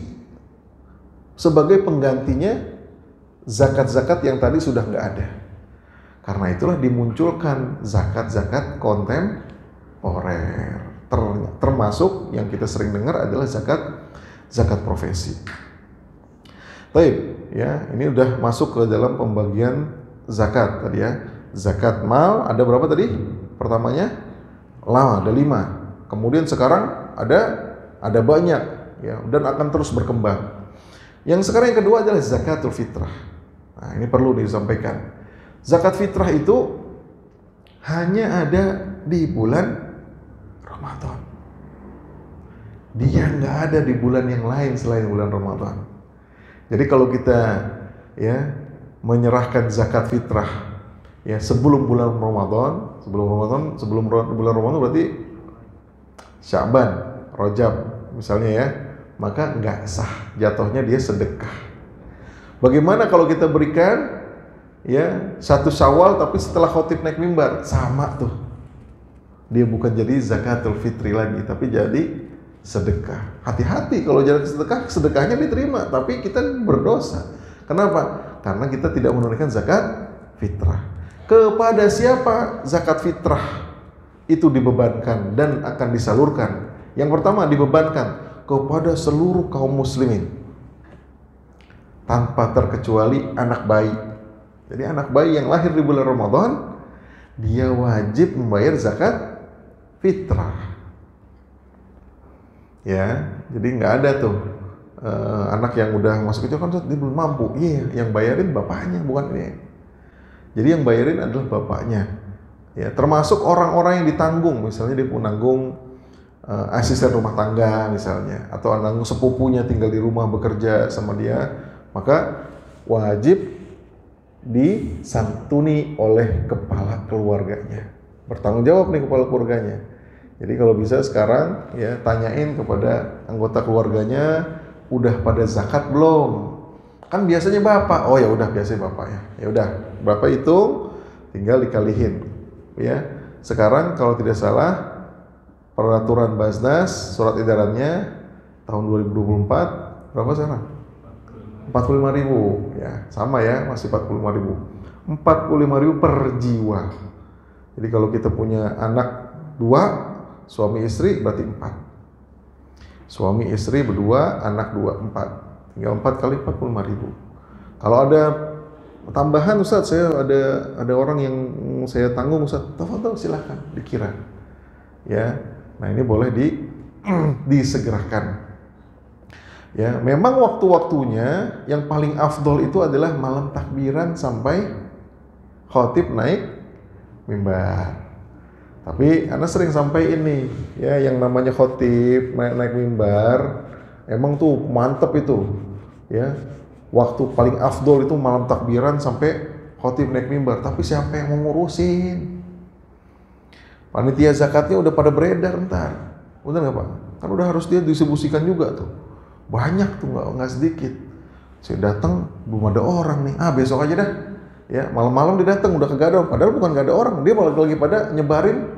sebagai penggantinya zakat-zakat yang tadi sudah nggak ada. Karena itulah dimunculkan zakat-zakat kontemporer. Termasuk yang kita sering dengar adalah zakat profesi. Baik, ya, ini udah masuk ke dalam pembagian zakat tadi ya. Zakat mal ada berapa tadi? Pertamanya ada 5. Kemudian sekarang ada banyak, ya, dan akan terus berkembang. Yang sekarang yang kedua adalah zakatul fitrah. Nah, ini perlu disampaikan. Zakat fitrah itu hanya ada di bulan Ramadan. Dia nggak ada di bulan yang lain selain bulan Ramadan. Jadi kalau kita ya menyerahkan zakat fitrah ya sebelum bulan Ramadan, sebelum bulan Ramadan berarti Sya'ban, Rajab misalnya ya, maka nggak sah, jatuhnya dia sedekah. Bagaimana kalau kita berikan ya 1 Syawal tapi setelah khotib naik mimbar, sama tuh. Dia bukan jadi zakatul fitri lagi tapi jadi sedekah. Hati-hati kalau jadi sedekah, sedekahnya diterima tapi kita berdosa. Kenapa? Karena kita tidak menunaikan zakat fitrah. Kepada siapa zakat fitrah itu dibebankan dan akan disalurkan? Yang pertama dibebankan kepada seluruh kaum muslimin tanpa terkecuali anak bayi. Jadi anak bayi yang lahir di bulan Ramadan dia wajib membayar zakat fitrah. Ya, jadi nggak ada tuh anak yang udah masuk itu kan dia belum mampu. Iya, yang bayarin bapaknya bukan ini. Jadi yang bayarin adalah bapaknya. Ya, termasuk orang-orang yang ditanggung, misalnya dia menanggung asisten rumah tangga misalnya, atau nanggung sepupunya tinggal di rumah bekerja sama dia, maka wajib disantuni oleh kepala keluarganya. Bertanggung jawab nih kepala keluarganya. Jadi kalau bisa sekarang ya tanyain kepada anggota keluarganya, udah pada zakat belum? Kan biasanya bapak. Oh ya udah biasanya bapak ya. Ya udah, bapak hitung tinggal dikalihin. Ya. Sekarang kalau tidak salah peraturan Basnas surat edarannya tahun 2024 berapa sekarang? 45.000 ya, sama ya, masih 45.000. 45.000 per jiwa. Jadi kalau kita punya anak 2, suami istri berarti 4. Suami istri berdua, anak 2, 4. Tinggal 4 kali 45.000. Kalau ada tambahan Ustaz, saya ada orang yang saya tanggung Ustaz, tafadhol silahkan dikira. Ya. Nah, ini boleh disegerakan. Ya, memang waktu-waktunya yang paling afdol itu adalah malam takbiran sampai khatib naik mimbar. Tapi Anda sering sampai ini, ya, yang namanya khatib naik mimbar, emang tuh mantep itu, ya. Waktu paling afdol itu malam takbiran sampai khatib naik mimbar. Tapi siapa yang mau ngurusin? Panitia zakatnya udah pada beredar ntar, udah nggak Pak? Kan udah harus dia distribusikan juga tuh. Banyak tuh, nggak sedikit. Saya datang belum ada orang nih. Besok aja dah. Ya, malam-malam dia datang udah kagak ada. Padahal bukan nggak ada orang. Dia lagi pada nyebarin,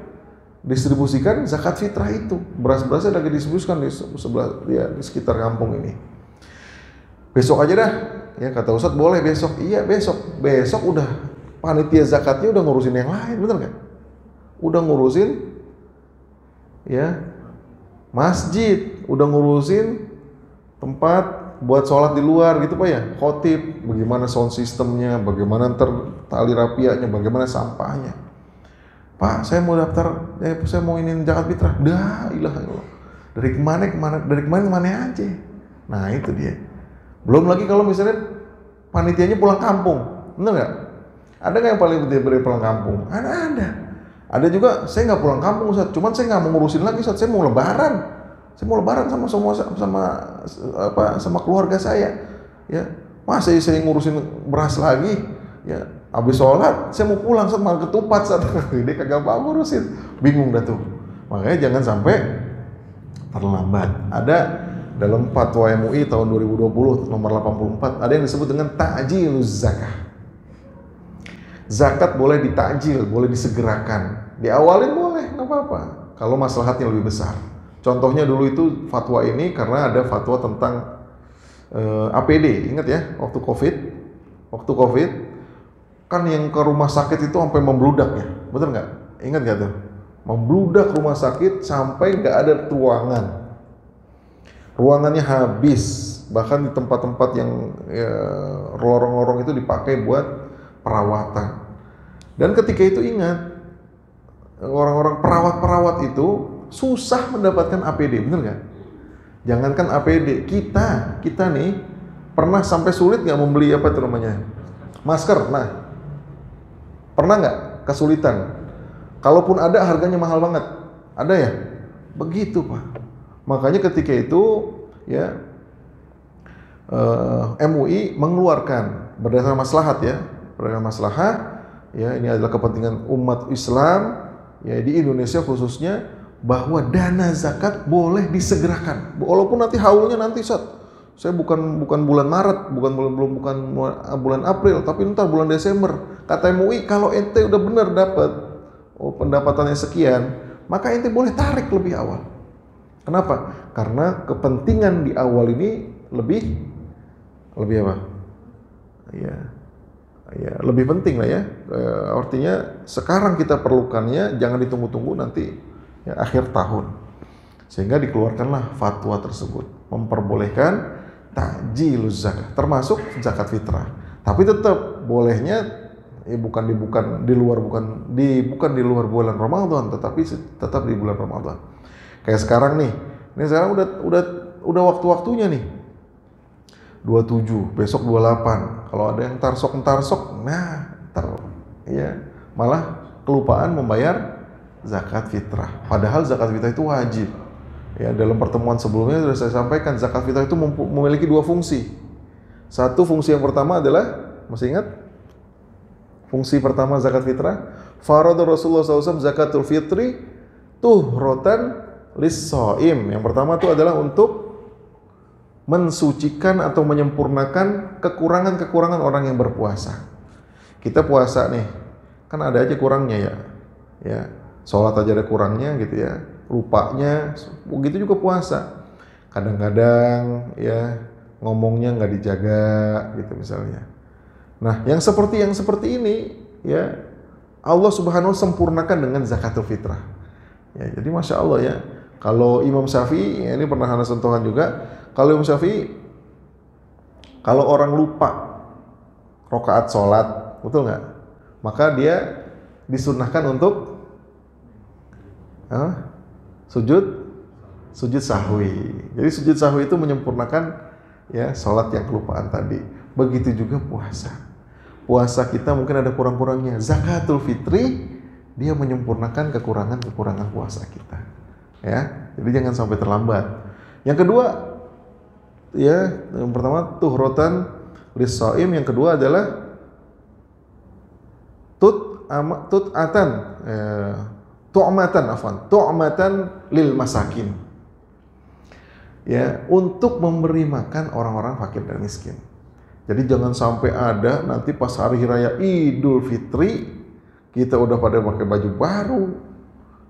distribusikan zakat fitrah itu. Beras-berasnya lagi distribusikan di sebelah, ya, di sekitar kampung ini. Besok aja dah. Ya, kata Ustadz boleh besok. Iya besok. Besok udah panitia zakatnya udah ngurusin yang lain, bener nggak? Udah ngurusin, ya, masjid, udah ngurusin tempat buat sholat di luar gitu Pak ya, khotib, bagaimana sound systemnya, bagaimana tali rapianya, bagaimana sampahnya. Pak, saya mau daftar, saya mau ini zakat fitrah. Dah, ilah. Dari kemana aja. Nah itu dia. Belum lagi kalau misalnya panitianya pulang kampung, bener nggak? Ada nggak yang paling penting dari pulang kampung? Ada. Ada juga, saya nggak pulang kampung Ustaz, cuman saya nggak mau ngurusin lagi Ustaz, saya mau lebaran. Saya mau lebaran sama keluarga saya, ya. Masa saya ngurusin beras lagi, ya. Habis sholat, saya mau pulang saat malah ketupat saat dia kagak mau ngurusin, bingung dah tuh. Makanya jangan sampai terlambat. Ada dalam fatwa MUI tahun 2020 nomor 84 ada yang disebut dengan ta'jiluz zakah. Zakat boleh ditakjil, boleh disegerakan. Diawalin boleh, nggak apa-apa. Kalau maslahatnya lebih besar. Contohnya dulu itu fatwa ini karena ada fatwa tentang APD, ingat ya, waktu COVID kan yang ke rumah sakit itu sampai membludak ya, betul nggak? Ingat nggak tuh? Membludak rumah sakit sampai nggak ada ruangannya habis, bahkan di tempat-tempat yang ya, lorong-lorong itu dipakai buat perawatan. Dan ketika itu ingat, orang-orang perawat itu susah mendapatkan APD, bener nggak? Jangankan APD, kita nih pernah sampai sulit nggak membeli apa itu namanya masker? Nah, pernah nggak kesulitan? Kalaupun ada harganya mahal banget, ada ya? Begitu Pak. Makanya ketika itu ya MUI mengeluarkan berdasarkan maslahat ya, ini adalah kepentingan umat Islam ya di Indonesia khususnya, bahwa dana zakat boleh disegerakan. Walaupun nanti haulnya nanti saya bukan bulan Maret, bukan bulan April, tapi ntar bulan Desember. Kata MUI kalau ente udah benar dapat pendapatannya sekian, maka ente boleh tarik lebih awal. Kenapa? Karena kepentingan di awal ini lebih apa? Ya, lebih penting lah ya. Artinya sekarang kita perlukannya, jangan ditunggu-tunggu nanti ya, akhir tahun. Sehingga dikeluarkanlah fatwa tersebut memperbolehkan takjiluz zakat, termasuk zakat fitrah. Tapi tetap bolehnya bukan di luar bulan Ramadan, tetapi tetap di bulan Ramadan. Kayak sekarang nih. Ini sekarang udah waktu-waktunya nih. 27, besok 28. Kalau ada yang tarsok, ya malah kelupaan membayar zakat fitrah. Padahal zakat fitrah itu wajib. Ya, dalam pertemuan sebelumnya sudah saya sampaikan zakat fitrah itu memiliki 2 fungsi. Satu fungsi yang pertama adalah, masih ingat? Fungsi pertama zakat fitrah, farada Rasulullah SAW zakatul fitri tuhratan lis-shaim. Yang pertama itu adalah untuk mensucikan atau menyempurnakan kekurangan-kekurangan orang yang berpuasa. Kita puasa nih, kan ada aja kurangnya ya. Sholat aja ada kurangnya gitu ya, lupanya, begitu juga puasa. Kadang-kadang ya ngomongnya nggak dijaga gitu misalnya. Nah, yang seperti ini ya Allah Subhanahu wa ta'ala sempurnakan dengan zakatul fitrah. Ya, jadi masya Allah ya. Kalau Imam Syafi'i, ya ini pernah Anda sentuhan juga. Kalau Imam Syafi'i, kalau orang lupa rakaat sholat, betul nggak? Maka dia disunahkan untuk sujud sahwi. Jadi sujud sahwi itu menyempurnakan ya sholat yang kelupaan tadi. Begitu juga puasa. Puasa kita mungkin ada kurang-kurangnya. Zakatul fitri dia menyempurnakan kekurangan-kekurangan puasa kita. Ya, jadi jangan sampai terlambat. Yang kedua, ya, yang pertama tuhrotan lis-shaim, yang kedua adalah tu'matan lil masakin. Ya, untuk memberi makan orang-orang fakir dan miskin. Jadi jangan sampai ada nanti pas hari raya Idul Fitri kita udah pada pakai baju baru,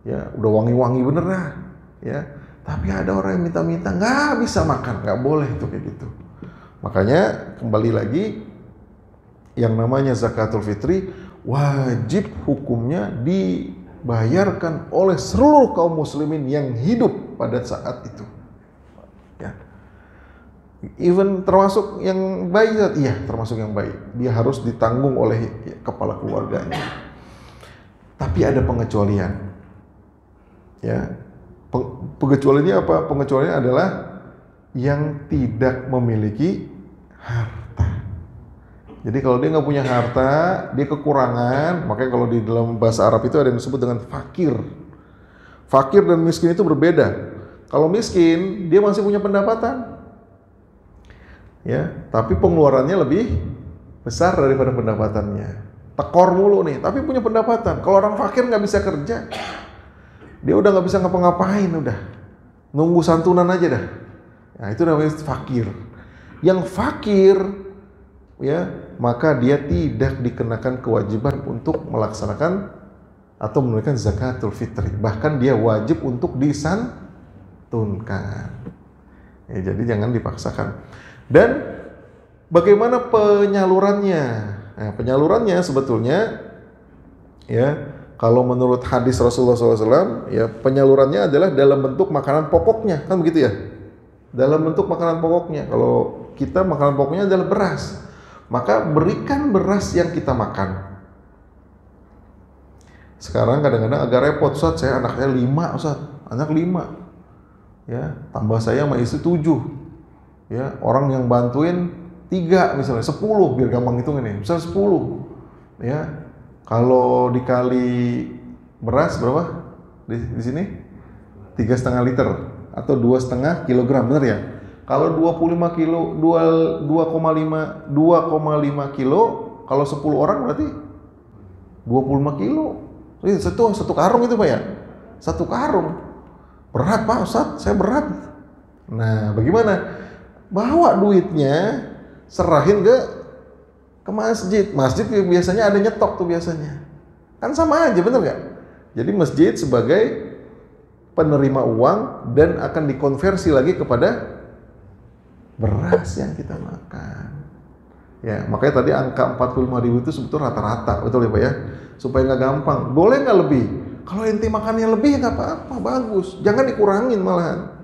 ya udah wangi-wangi bener dah, ya. Tapi ada orang yang minta-minta nggak bisa makan, nggak boleh tuh kayak gitu. Makanya kembali lagi yang namanya zakatul fitri wajib hukumnya dibayarkan oleh seluruh kaum muslimin yang hidup pada saat itu. Ya. Even termasuk yang bayi, iya termasuk yang bayi. Dia harus ditanggung oleh kepala keluarganya. Tapi ada pengecualian. Ya. Pengecualiannya apa? Pengecualiannya adalah yang tidak memiliki harta. Jadi kalau dia nggak punya harta, dia kekurangan, makanya kalau di dalam bahasa Arab itu ada yang disebut dengan fakir. Fakir dan miskin itu berbeda. Kalau miskin, dia masih punya pendapatan. Ya, tapi pengeluarannya lebih besar daripada pendapatannya. Tekor mulu nih, tapi punya pendapatan. Kalau orang fakir nggak bisa kerja, dia udah nggak bisa ngapa-ngapain, udah nunggu santunan aja dah. Nah, itu namanya fakir. Yang fakir, ya, maka dia tidak dikenakan kewajiban untuk melaksanakan atau menunaikan zakatul fitri. Bahkan dia wajib untuk disantunkan. Ya, jadi jangan dipaksakan. Dan bagaimana penyalurannya? Nah, penyalurannya sebetulnya, ya, kalau menurut hadis Rasulullah SAW, ya penyalurannya adalah dalam bentuk makanan pokoknya, kan begitu ya? Dalam bentuk makanan pokoknya. Kalau kita makanan pokoknya adalah beras, maka berikan beras yang kita makan. Sekarang kadang-kadang agak repot, Ustaz, saya anaknya 5, Ustaz, anak 5, ya, tambah saya sama istri 7. Ya, orang yang bantuin 3 misalnya, 10 biar gampang hitung ini, misalnya 10. Ya, kalau dikali beras berapa di sini? 3,5 liter atau 2,5 kilogram, benar ya? Kalau 25 kilo, 2,5 kilo, kalau 10 orang berarti 25 kilo. Ini satu karung itu Pak ya? Satu karung. Berat Pak Ustaz, saya berat. Nah, bagaimana? Bawa duitnya, serahin ke masjid. Masjid biasanya ada nyetok tuh biasanya. Kan sama aja, bener gak? Jadi masjid sebagai penerima uang dan akan dikonversi lagi kepada beras yang kita makan. Ya, makanya tadi angka 45.000 itu sebetulnya rata-rata, betul ya Pak ya? Supaya nggak gampang. Boleh nggak lebih? Kalau ente makannya lebih ya nggak apa-apa, bagus. Jangan dikurangin malahan.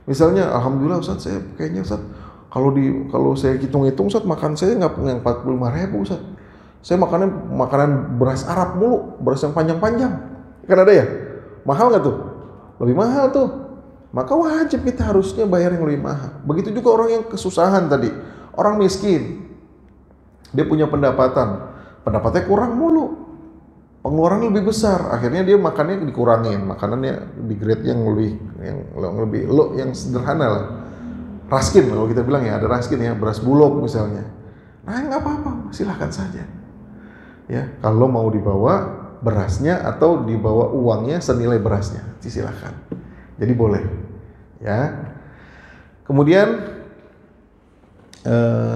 Misalnya, alhamdulillah Ustaz, saya kayaknya Ustaz, kalau saya hitung-hitung Ustaz, makan saya nggak punya 45.000 Ustaz. Saya makanan beras Arab mulu, beras yang panjang-panjang. Kan ada ya? Mahal nggak tuh? Lebih mahal tuh. Maka wajib kita harusnya bayar yang lebih mahal. Begitu juga orang yang kesusahan tadi, orang miskin, dia punya pendapatannya kurang mulu, pengeluaran lebih besar, akhirnya dia makannya dikurangin, makanannya di grade yang sederhana lah, raskin kalau kita bilang ya, ada raskin ya, beras bulog misalnya. Nah nggak apa-apa, silahkan saja. Ya, kalau mau dibawa berasnya atau dibawa uangnya senilai berasnya, silahkan. Jadi boleh. Ya. Kemudian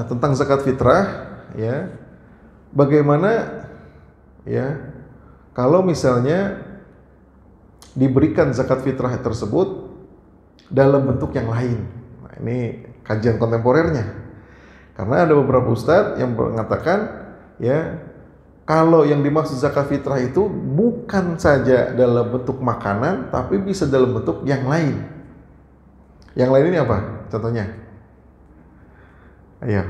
tentang zakat fitrah, ya, bagaimana ya kalau misalnya diberikan zakat fitrah tersebut dalam bentuk yang lain. Nah, ini kajian kontemporernya. Karena ada beberapa ustadz yang mengatakan ya Kalau yang dimaksud zakat fitrah itu bukan saja dalam bentuk makanan, tapi bisa dalam bentuk yang lain. Yang lain ini apa? Contohnya? Ayo.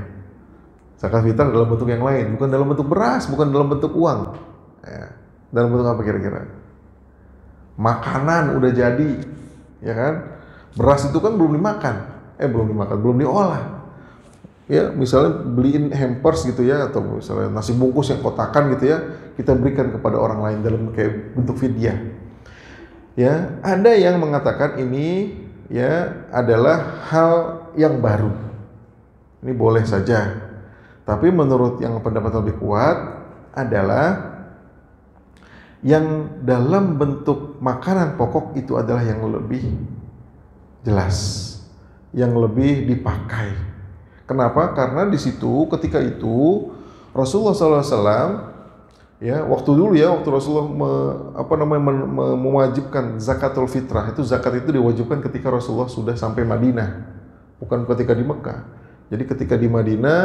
Zakat fitrah dalam bentuk yang lain, bukan dalam bentuk beras, bukan dalam bentuk uang. Ya. Dalam bentuk apa kira-kira? Makanan udah jadi, ya kan? Beras itu kan belum dimakan, belum diolah. Ya, misalnya beliin hampers gitu ya, atau misalnya nasi bungkus yang kotakan gitu ya, kita berikan kepada orang lain dalam kayak bentuk fidyah. Ya, ada yang mengatakan ini ya adalah hal yang baru. Ini boleh saja. Tapi menurut yang pendapat lebih kuat adalah yang dalam bentuk makanan pokok itu adalah yang lebih jelas, yang lebih dipakai. Kenapa? Karena di situ ketika itu Rasulullah SAW ya waktu Rasulullah mewajibkan zakatul fitrah, itu zakat itu diwajibkan ketika Rasulullah sudah sampai Madinah, bukan ketika di Mekah. Jadi ketika di Madinah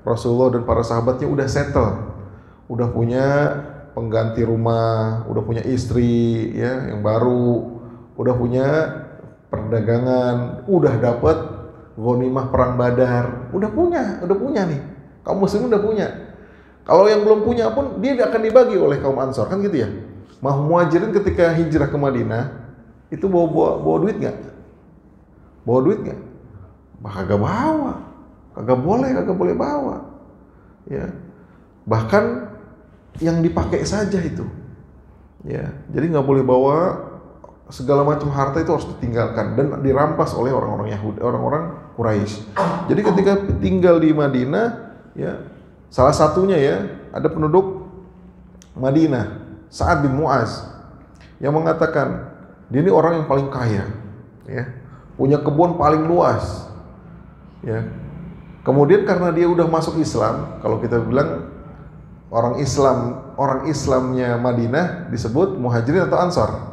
Rasulullah dan para sahabatnya udah settle, udah punya pengganti rumah, udah punya istri ya yang baru, udah punya perdagangan, udah dapat ghanimah perang Badar, udah punya nih. Kaum muslimin udah punya. Kalau yang belum punya pun dia akan dibagi oleh kaum Ansor, kan gitu ya. Muhajirin ketika hijrah ke Madinah itu bawa duit nggak? Bawa duit nggak? Kagak bawa, kagak boleh bawa. Ya, bahkan yang dipakai saja itu. Ya, jadi nggak boleh bawa. Segala macam harta itu harus ditinggalkan dan dirampas oleh orang-orang Yahudi, orang-orang Quraisy. Jadi ketika tinggal di Madinah, ya salah satunya ya ada penduduk Madinah, Sa'ad bin Mu'az, yang mengatakan dia ini orang yang paling kaya, ya punya kebun paling luas, ya. Kemudian karena dia udah masuk Islam, kalau kita bilang orang Islamnya Madinah disebut Muhajirin atau Ansor.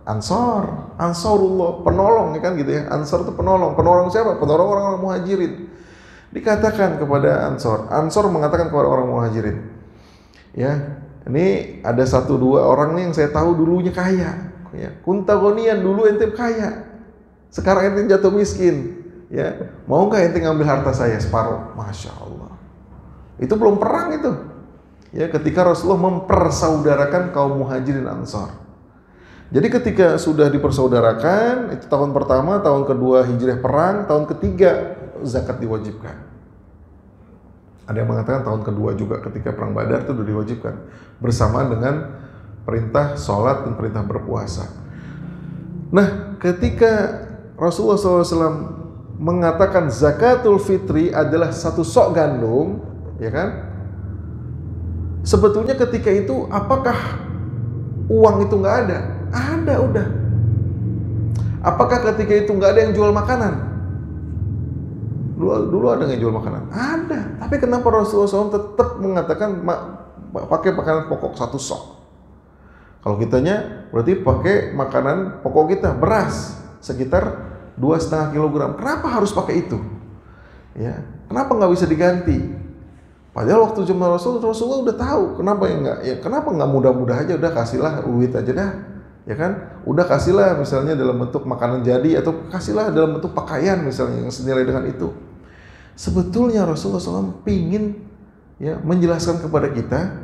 Ansorullah, penolong ya kan gitu ya. Ansor itu penolong siapa? Penolong orang-orang Muhajirin. Dikatakan kepada Ansor mengatakan kepada orang Muhajirin, ya ini ada 1-2 orang nih yang saya tahu dulunya kaya, ya. Kunta ghaniyan, dulu ente kaya, sekarang ente jatuh miskin, ya mau nggak ente ngambil harta saya separuh? Masya Allah, itu belum perang itu, ya ketika Rasulullah mempersaudarakan kaum Muhajirin Ansor. Jadi ketika sudah dipersaudarakan, itu tahun pertama, tahun kedua hijrah perang, tahun ketiga zakat diwajibkan. Ada yang mengatakan tahun kedua juga ketika perang Badar itu sudah diwajibkan, bersamaan dengan perintah sholat dan perintah berpuasa. Nah, ketika Rasulullah SAW mengatakan zakatul fitri adalah 1 sok gandum, ya kan? Sebetulnya ketika itu apakah uang itu nggak ada? Ada, udah. Apakah ketika itu nggak ada yang jual makanan? Dulu ada yang jual makanan? Ada. Tapi kenapa Rasulullah SAW tetap mengatakan pakai makanan pokok 1 sok? Kalau kitanya berarti pakai makanan pokok kita, beras sekitar 2,5 kilogram. Kenapa harus pakai itu? Ya, kenapa nggak bisa diganti? Padahal waktu zaman Rasulullah udah tahu. Kenapa ya nggak? Ya kenapa nggak mudah-mudah aja udah kasihlah duit aja dah. Ya kan, udah kasihlah misalnya dalam bentuk makanan jadi, atau kasihlah dalam bentuk pakaian misalnya yang senilai dengan itu. Sebetulnya Rasulullah SAW pingin ya menjelaskan kepada kita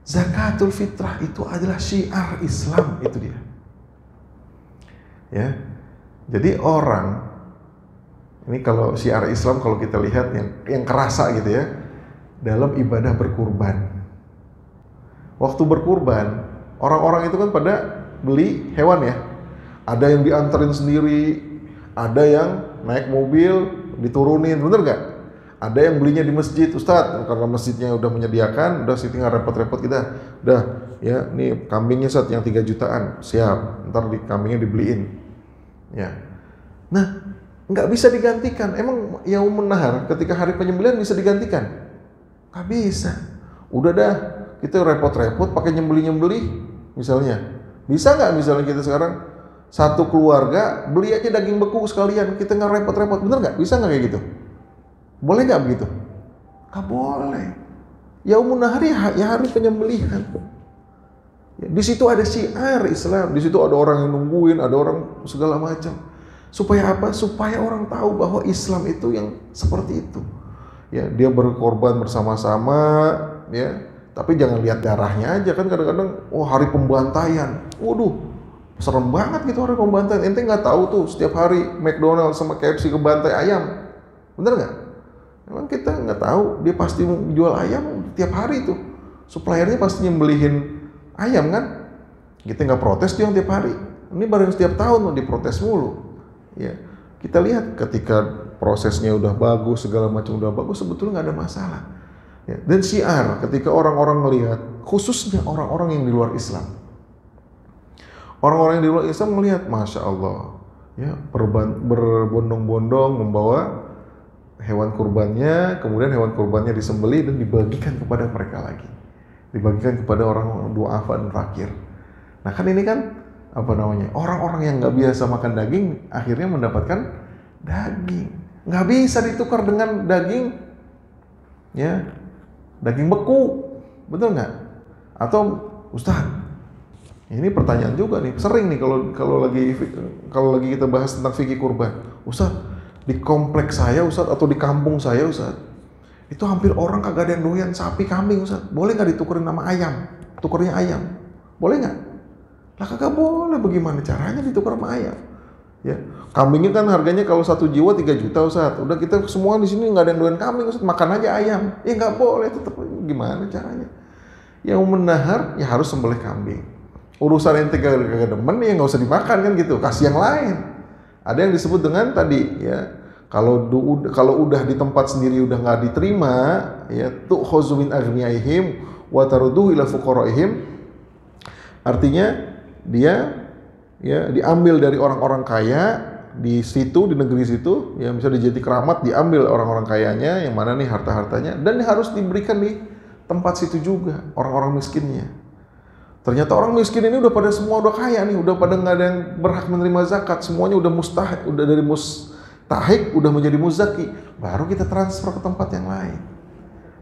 zakatul fitrah itu adalah syiar Islam, itu dia. Ya, jadi orang ini kalau syiar Islam kalau kita lihat yang kerasa gitu ya dalam ibadah berkurban. Waktu berkurban orang-orang itu kan pada beli hewan ya, ada yang dianterin sendiri, ada yang naik mobil diturunin, bener gak? Ada yang belinya di masjid, Ustadz, karena masjidnya udah menyediakan, udah tinggal repot-repot kita, udah ya, nih kambingnya Ustadz yang 3 jutaan, siap, ntar kambingnya dibeliin, ya. Nah, nggak bisa digantikan. Emang yaumun nahar ketika hari penyembelihan bisa digantikan? Nggak bisa. Udah dah, kita repot-repot pakai nyembeli misalnya. Bisa nggak misalnya kita sekarang satu keluarga beli aja daging beku sekalian, kita nggak repot-repot, bener nggak? Bisa nggak kayak gitu? Boleh nggak begitu? Nggak boleh. Yaumun Nahar ya hari penyembelihan. Ya, di situ ada syiar Islam, di situ ada orang yang nungguin, ada orang segala macam. Supaya apa? Supaya orang tahu bahwa Islam itu yang seperti itu. Ya, dia berkorban bersama-sama, ya. Tapi jangan lihat darahnya aja, kan kadang-kadang hari pembantaian. Waduh, serem banget gitu hari pembantaian. Ente nggak tahu tuh setiap hari McDonald sama KFC kebantai ayam. Bener nggak? Memang kita nggak tahu, dia pasti jual ayam tiap hari tuh. Suppliernya pasti nyembelihin ayam kan? Kita nggak protes tuh yang tiap hari. Ini baru yang setiap tahun mau diprotes mulu. Ya, kita lihat ketika prosesnya udah bagus, segala macam udah bagus, sebetulnya nggak ada masalah. Ya, dan syiar ketika orang-orang melihat, khususnya orang-orang yang di luar Islam. Orang-orang yang di luar Islam melihat, Masya Allah, ya, berbondong-bondong membawa hewan kurbannya, kemudian hewan kurbannya disembelih dan dibagikan kepada mereka lagi. Dibagikan kepada orang duafa dan fakir. Nah kan ini kan, orang-orang yang nggak biasa makan daging, akhirnya mendapatkan daging. Nggak bisa ditukar dengan daging, ya, daging beku, betul nggak? Atau Ustaz, ini pertanyaan juga nih, sering nih kalau lagi kita bahas tentang fikih kurban. Ustaz, di kompleks saya Ustaz, atau di kampung saya Ustaz, itu hampir orang kagak ada yang doyan sapi kambing Ustaz. Boleh nggak ditukerin sama ayam? Tukernya ayam, boleh nggak? Lah kagak boleh, bagaimana caranya ditukar sama ayam? Ya, kambingnya kan harganya kalau 1 jiwa 3 juta Ustaz. Udah kita semua di sini nggak ada yang doyan kambing Ustaz, makan aja ayam. Ya nggak boleh, tetap gimana caranya? Yang menahar ya harus sembelih kambing. Urusan ente kagak demen ya nggak usah dimakan kan gitu, kasih yang lain. Ada yang disebut dengan tadi ya, kalau udah di tempat sendiri udah nggak diterima, ya tu'khazu min aghniyaihim wa tarudduhu ila fuqaraihim. Artinya dia ya diambil dari orang-orang kaya di situ, di negeri situ, yang bisa dijadi keramat, diambil orang-orang kayanya, yang mana nih harta-hartanya, dan harus diberikan di tempat situ juga orang-orang miskinnya. Ternyata orang miskin ini udah pada semua udah kaya nih, udah pada nggak ada yang berhak menerima zakat, semuanya udah mustahik, udah dari mustahik udah menjadi muzaki, baru kita transfer ke tempat yang lain.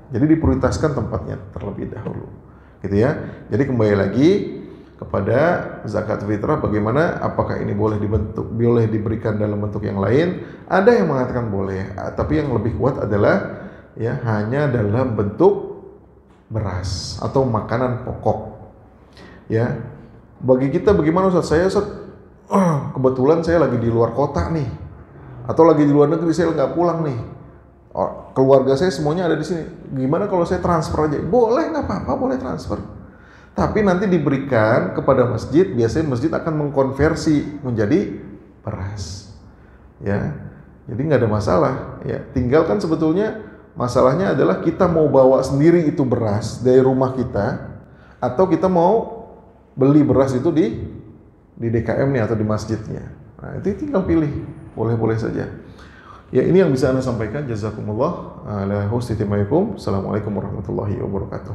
Jadi diprioritaskan tempatnya terlebih dahulu, gitu ya. Jadi kembali lagi kepada zakat fitrah, bagaimana, apakah ini boleh diberikan dalam bentuk yang lain? Ada yang mengatakan boleh, tapi yang lebih kuat adalah ya hanya dalam bentuk beras atau makanan pokok. Ya, bagi kita bagaimana Ustaz? Kebetulan saya lagi di luar kota nih, atau lagi di luar negeri, saya nggak pulang nih. Keluarga saya semuanya ada di sini. Gimana kalau saya transfer aja? Boleh, nggak apa-apa, boleh transfer. Tapi nanti diberikan kepada masjid, biasanya masjid akan mengkonversi menjadi beras. Ya, jadi nggak ada masalah. Ya, tinggal kan sebetulnya masalahnya adalah kita mau bawa sendiri itu beras dari rumah kita, atau kita mau beli beras itu di DKM nih atau di masjidnya. Nah, itu tinggal pilih, boleh-boleh saja. Ya, ini yang bisa Anda sampaikan. Jazakumullah ala husni timaikum. Assalamualaikum warahmatullahi wabarakatuh.